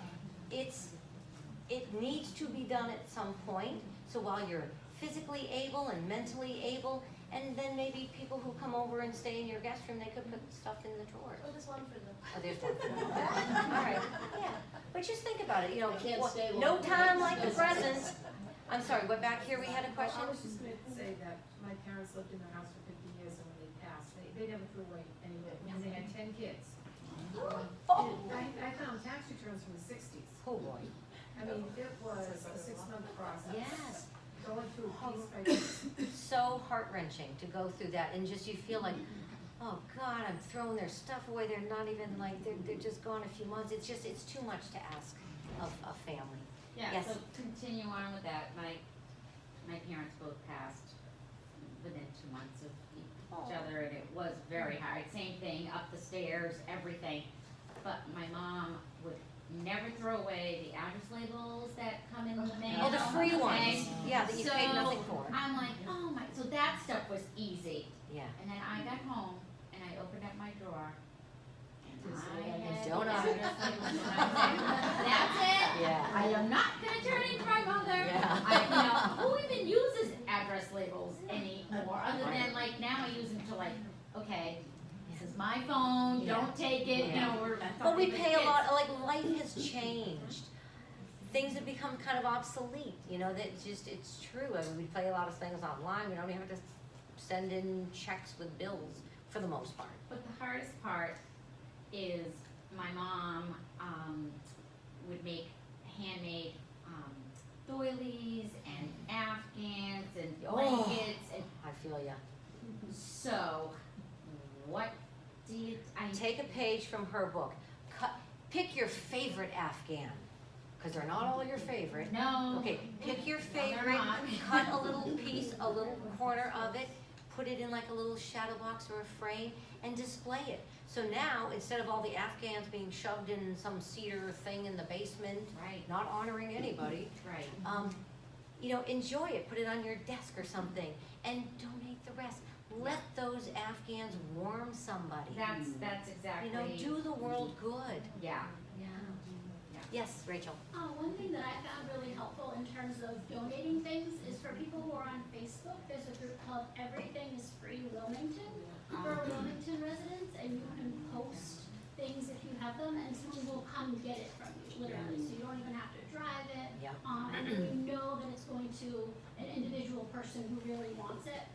It needs to be done at some point. So while you're physically able and mentally able, and then maybe people who come over and stay in your guest room, they could put stuff in the drawers. Oh, there's one for them. Oh, there's one for them. All right, yeah. But just think about it, you know, I can't stay no long. time like the present. I'm sorry, what, back here we had a question? I was just gonna say that my parents lived in their house for 50 years, and when they passed, they never threw away anything, because they had 10 kids. Oh, I found tax returns from the 60s. oh boy. I mean, it was a 6-month process. Yes. Going through piece by piece. So heart-wrenching to go through that, and just you feel like, oh God, I'm throwing their stuff away, they're not even like, they're just gone a few months. It's just, it's too much to ask of a family. Yeah, Yes. so continue on with that. My parents both passed within 2 months of each other, and it was very hard. Same thing, up the stairs, everything. But my mom would never throw away the address labels that come in the mail. Oh, the free ones, okay? yeah, that you paid nothing for. I'm like, oh my, so that stuff was easy. Yeah. And then I got home, and I opened up my drawer, and I had Don't the I? address labels, and I was like, that's it. Yeah. I am not gonna turn into my mother. Yeah. Who even uses address labels anymore, other than like, now I use them to like, okay, this is my phone, Yeah. don't take it, you Yeah. know, we're. But we talking pay a with lot, kids. like life has changed. things have become kind of obsolete, you know, that it's true. I mean, we play a lot of things online, we don't even have to send in checks with bills for the most part. But the hardest part is my mom would make handmade doilies and afghans and Oh. blankets and I feel ya. so what do you Take a page from her book. Pick your favorite Afghan, because they're not all your favorite. no Okay, pick your No, they're favorite, not. cut a little piece, a little corner of it, put it in like a little shadow box or a frame, and display it. So now, instead of all the Afghans being shoved in some cedar thing in the basement, right not honoring anybody, right you know, enjoy it, put it on your desk or something, and donate the rest. Let those Afghans warm somebody. that's exactly You know, do the world good. yeah Yes, Rachel. One thing that I found really helpful in terms of donating things is for people who are on Facebook, there's a group called Everything is Free Wilmington for Wilmington residents, and you can post things if you have them, and someone will come get it from you, literally, so you don't even have to drive it. Yep. And you know that it's going to an individual person who really wants it.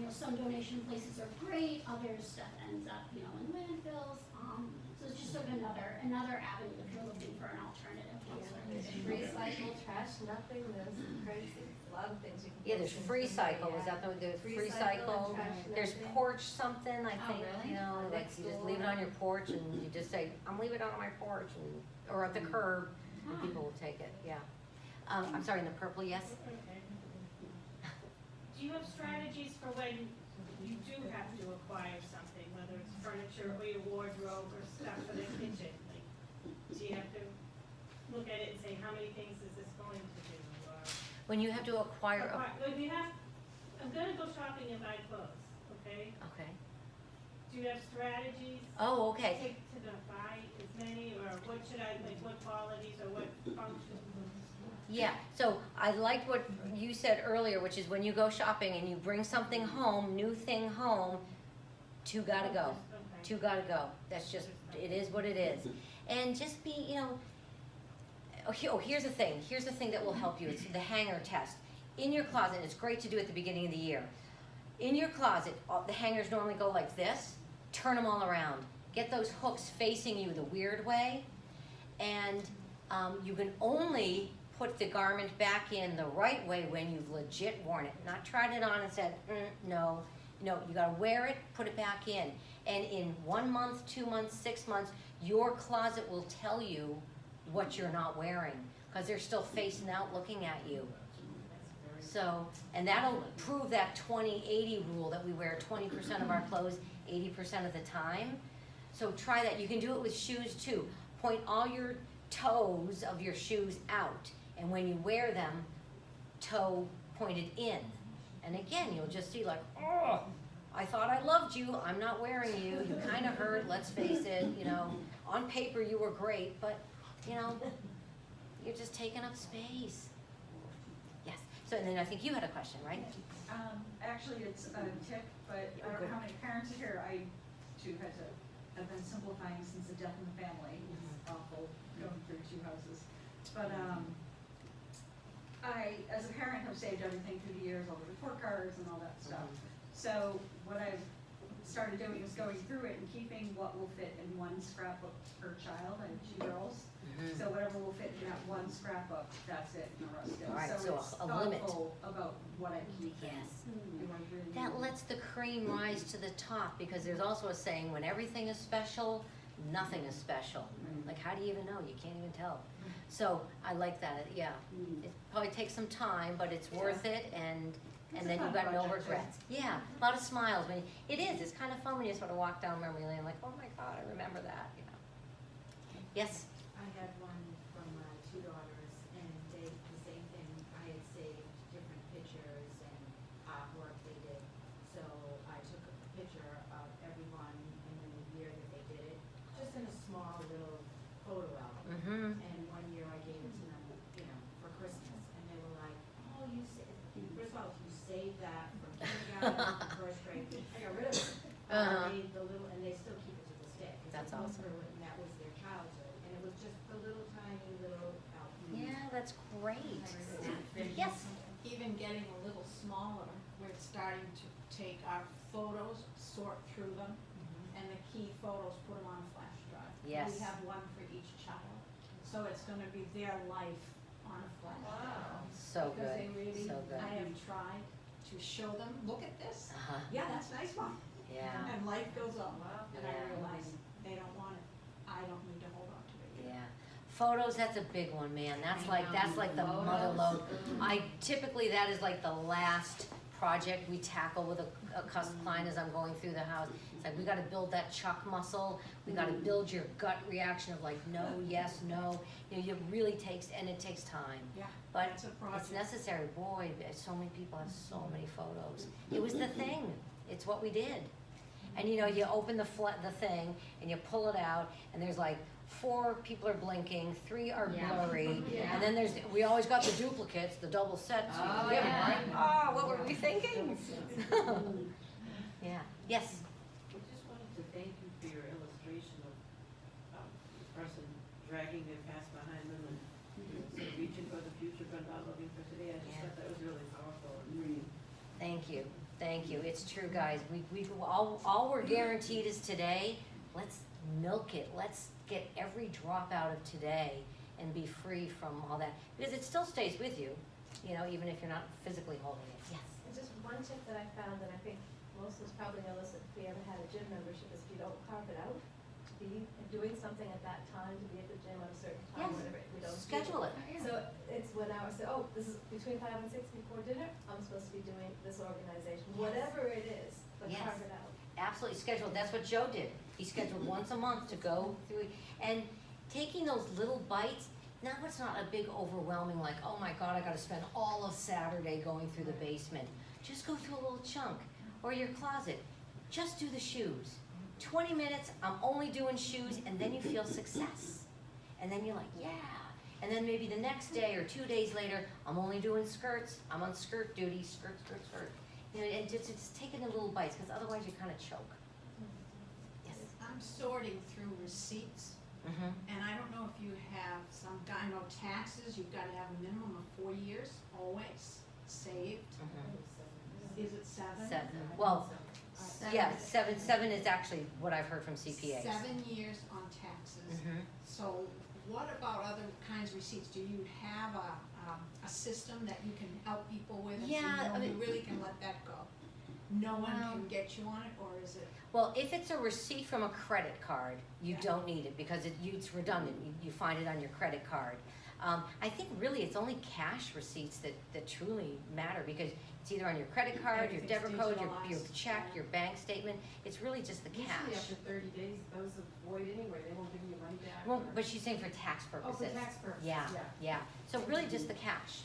You know, some donation places are great, other stuff ends up, you know, in landfills. So it's just sort of another avenue if you're looking for an alternative. Recycle, trash, nothing, there's crazy, a lot of things you can. Yeah, there's post free in cycle, there, is that the Free free cycle and cycle? trash There's nothing. porch something, I Oh, think, really? you know, like Next you just door. leave it on your porch and you just say, I'm leaving it on my porch and, or at the curb, and people will take it, yeah. I'm sorry, in the purple, yes? Do you have strategies for when you do have to acquire something, whether it's furniture or your wardrobe or stuff for the kitchen? Like, do you have to look at it and say, how many things is this going to do? Or, When you have to acquire a, When you have, I'm gonna go shopping and buy clothes, okay? okay. Do you have strategies Oh, okay. to not buy as many, or what should I, like, what qualities or what functions? Yeah, so I liked what you said earlier, which is when you go shopping and you bring something home, new thing home, two gotta go. Okay. Two gotta go. That's just, it is what it is. And just be, you know, here's the thing. Here's the thing that will help you. It's the hanger test. In your closet, it's great to do at the beginning of the year. In your closet, the hangers normally go like this. Turn them all around. Get those hooks facing you the weird way. And you can only put the garment back in the right way when you've legit worn it. Not tried it on and said, no. No, you gotta wear it, put it back in. And in 1 month, 2 months, 6 months, your closet will tell you what you're not wearing, because they're still facing out looking at you. So, and that'll prove that 20-80 rule that we wear 20% of our clothes 80% of the time. So try that. You can do it with shoes too. Point all your toes of your shoes out, and when you wear them, toe pointed in. And again, you'll just see like, oh, I thought I loved you, I'm not wearing you, you kind of hurt, let's face it, you know, on paper you were great, but, you know, you're just taking up space. Yes, so and then I think you had a question, right? Actually, it's a tick, but I don't know how many parents are here. I too have been simplifying since the death in the family. It's awful going through 2 houses. But I, as a parent, have saved everything through the years, all the report cards and all that stuff. So what I've started doing is going through it and keeping what will fit in 1 scrapbook per child. I have 2 girls. So whatever will fit in that 1 scrapbook, that's it, and the rest goes. All right, so it's a limit. thoughtful about what I keep in. Yes. Do I really That need lets the cream rise to the top, because there's also a saying, when everything is special, nothing is special. Like, how do you even know? You can't even tell. So I like that, yeah. It probably takes some time, but it's worth it, and It's a then fun you've got no project, too. regrets. Yeah, a lot of smiles. It is, it's kind of fun when you sort of walk down memory lane, like, oh my God, I remember that, you know. Yes? I had one from my 2 daughters, and they, the same thing, I had saved different pictures and artwork they did. So I took a picture of everyone and then the year that they did it, just in a small little photo album. Mm-hmm. And one year I gave it to them, you know, for Christmas, and they were like, oh, you saved, first of all, you saved that from kindergarten to first grade. I got rid of it. Uh-huh. Made the little, and they still keep it to this day. 'Cause That's I went awesome. through it, and that was their childhood, and it was just the little tiny little album. Yeah, that's great. Yes, Even getting a little smaller, we're starting to take our photos, sort through them, and the key photos, put them on a flash drive. Yes. We have one for each child, so it's gonna be their life on a flash drive. so Because they good, really, so good. I have tried to show them, look at this, Uh-huh. yeah, that's nice, Mom. Yeah, And life goes on, and I Yeah. realize they don't want it, I don't need to hold on to it. yeah. Photos, that's a big one, man. That's I like the know. mother Photos. load. Typically, that is like the last project we tackle with a client as I'm going through the house. It's like, we gotta build that chuck muscle, we gotta build your gut reaction of like, no, yes, no. You know, it really takes, and it takes time. Yeah, But that's a it's project. necessary, boy, so many people have so many photos. It was the thing, it's what we did. And you know, you open the thing, and you pull it out, and there's like 4 people are blinking, 3 are Yeah. blurry, Yeah. and then we always got the duplicates, the double sets. You Oh, get 'em, yeah. right? Oh, what were we thinking? Yeah, yes, I just wanted to thank you for your illustration of the person dragging their past behind them and, sort of reaching for the future but not looking for today. I just Yeah. thought that was really powerful and pretty. thank you, thank you. It's true, guys. We all we're guaranteed is today. Let's milk it. Let's get every drop out of today and be free from all that, because it still stays with you, you know, even if you're not physically holding it. Yes. And just one tip that I found, and I think most of us probably know this, if we ever had a gym membership, is if you don't carve it out, to be doing something at that time, to be at the gym at a certain time, Yes. whatever, we don't. do Schedule it. So it's when I was, oh, this is between 5 and 6 before dinner, I'm supposed to be doing this organization, whatever it is, but Yes. carve it out. Absolutely scheduled. That's what Joe did. He scheduled once a month to go through, and taking those little bites. Now it's not a big overwhelming like, oh my God, I gotta spend all of Saturday going through the basement. Just go through a little chunk, or your closet. Just do the shoes. 20 minutes, I'm only doing shoes, and then you feel success. And then you're like, yeah. And then maybe the next day or 2 days later, I'm only doing skirts. I'm on skirt duty, skirt, skirt, skirt. You know, and just taking the little bites, because otherwise you kind of choke. Yes. I'm sorting through receipts, Mm-hmm. and I don't know if you have some, I know taxes, you've gotta have a minimum of 4 years, always, saved. Is it 7? 7. Well, Seven. yeah, 7 is actually what I've heard from CPAs. 7 years on taxes. Mhm. So what about other kinds of receipts? Do you have a system that you can help people with? And so Yeah, I you know mean- you really can let that go? No one Well- can get you on it, or is it? Well, if it's a receipt from a credit card, you Yeah. don't need it because it's redundant. You find it on your credit card. I think really it's only cash receipts that truly matter, because it's either on your credit card, your Everything's debit code, your digitalized, check, yeah. your bank statement. It's really just the Usually cash. after 30 days, those are void anyway, they won't give you money back. Well, or- but she's saying for tax Oh, purposes. for tax purposes, Yeah, yeah. yeah. So really just the cash,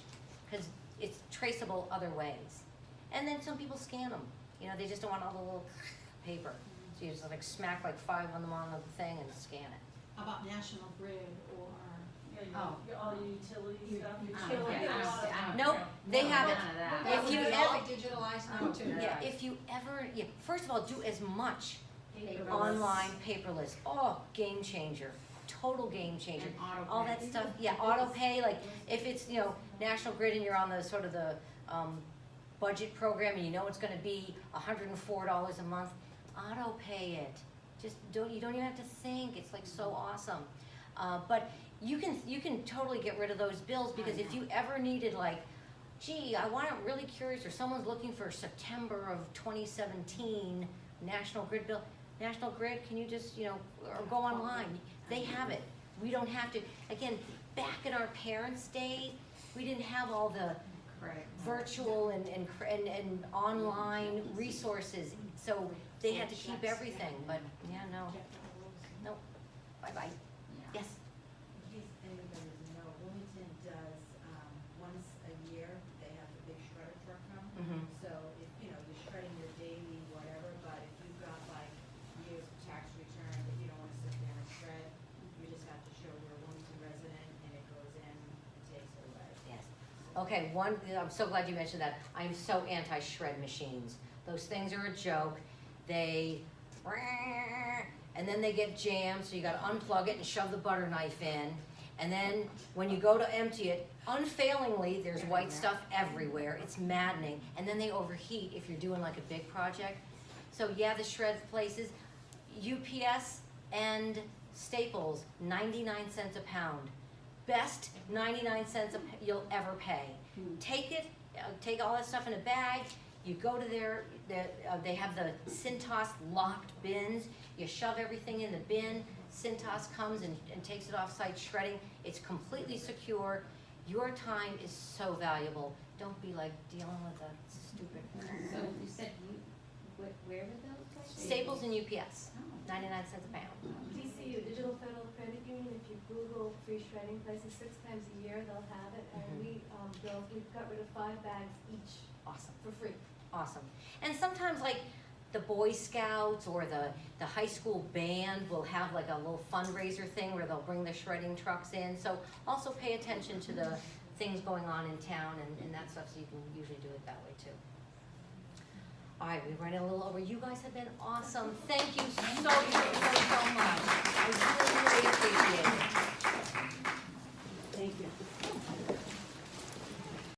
because it's traceable other ways. And then some people scan them. You know, they just don't want all the little paper. So you just like smack like 5 on them on the thing and scan it. How about National Grid or? Oh. All your utility stuff. I don't Nope, care. they No, have it. none of that. That If would you be all ever- digitalized now too. Yeah, if you ever, first of all, do as much Paperless. online, paperless. Oh, game changer, total game changer. And auto All pay. that stuff, yeah, auto pay, like if it's, National Grid and you're on the sort of the budget program and you know it's gonna be $104 a month, auto pay it. Just you don't even have to think, it's like so awesome. But you can totally get rid of those bills, because if you ever needed like, gee, I'm really curious, or someone's looking for September of 2017 National Grid bill. National Grid, can you just, or go online? They have it. We don't have to. Again, back in our parents' day, we didn't have all the virtual and online resources, so they had to keep everything. But yeah, no, bye. Yeah. Yes. In case anybody doesn't know, Wilmington does, once a year, they have the big shredder truck come. Mhm. So if, you're shredding your daily whatever, but if you've got like years of tax return that you don't wanna sit there and shred, you just have to show you're a Wilmington resident and it goes in and takes it away. Yes. Okay, I'm so glad you mentioned that. I'm so anti-shred machines. Those things are a joke. And then they get jammed, so you gotta unplug it and shove the butter knife in. And then when you go to empty it, unfailingly, there's white stuff everywhere. It's maddening. And then they overheat if you're doing like a big project. So yeah, the shred places, UPS and Staples, 99 cents a pound. Best 99 cents you'll ever pay. Take it, take all that stuff in a bag. You go to they have the Cintas locked bins. You shove everything in the bin. Cintas comes and takes it off-site shredding. It's completely secure. Your time is so valuable. Don't be like dealing with a stupid. So you said where were those places? Staples and UPS, 99 cents a pound. DCU, Digital Federal Credit Union, if you Google free shredding places 6 times a year, they'll have it. And we we've got rid of 5 bags each Awesome. for free. Awesome. And sometimes like the Boy Scouts or the high school band will have like a little fundraiser thing where they'll bring the shredding trucks in. So also pay attention to the things going on in town and that stuff, so you can usually do it that way too. All right, we're running a little over. You guys have been awesome. Thank you so much. I really, really appreciate it. Thank you.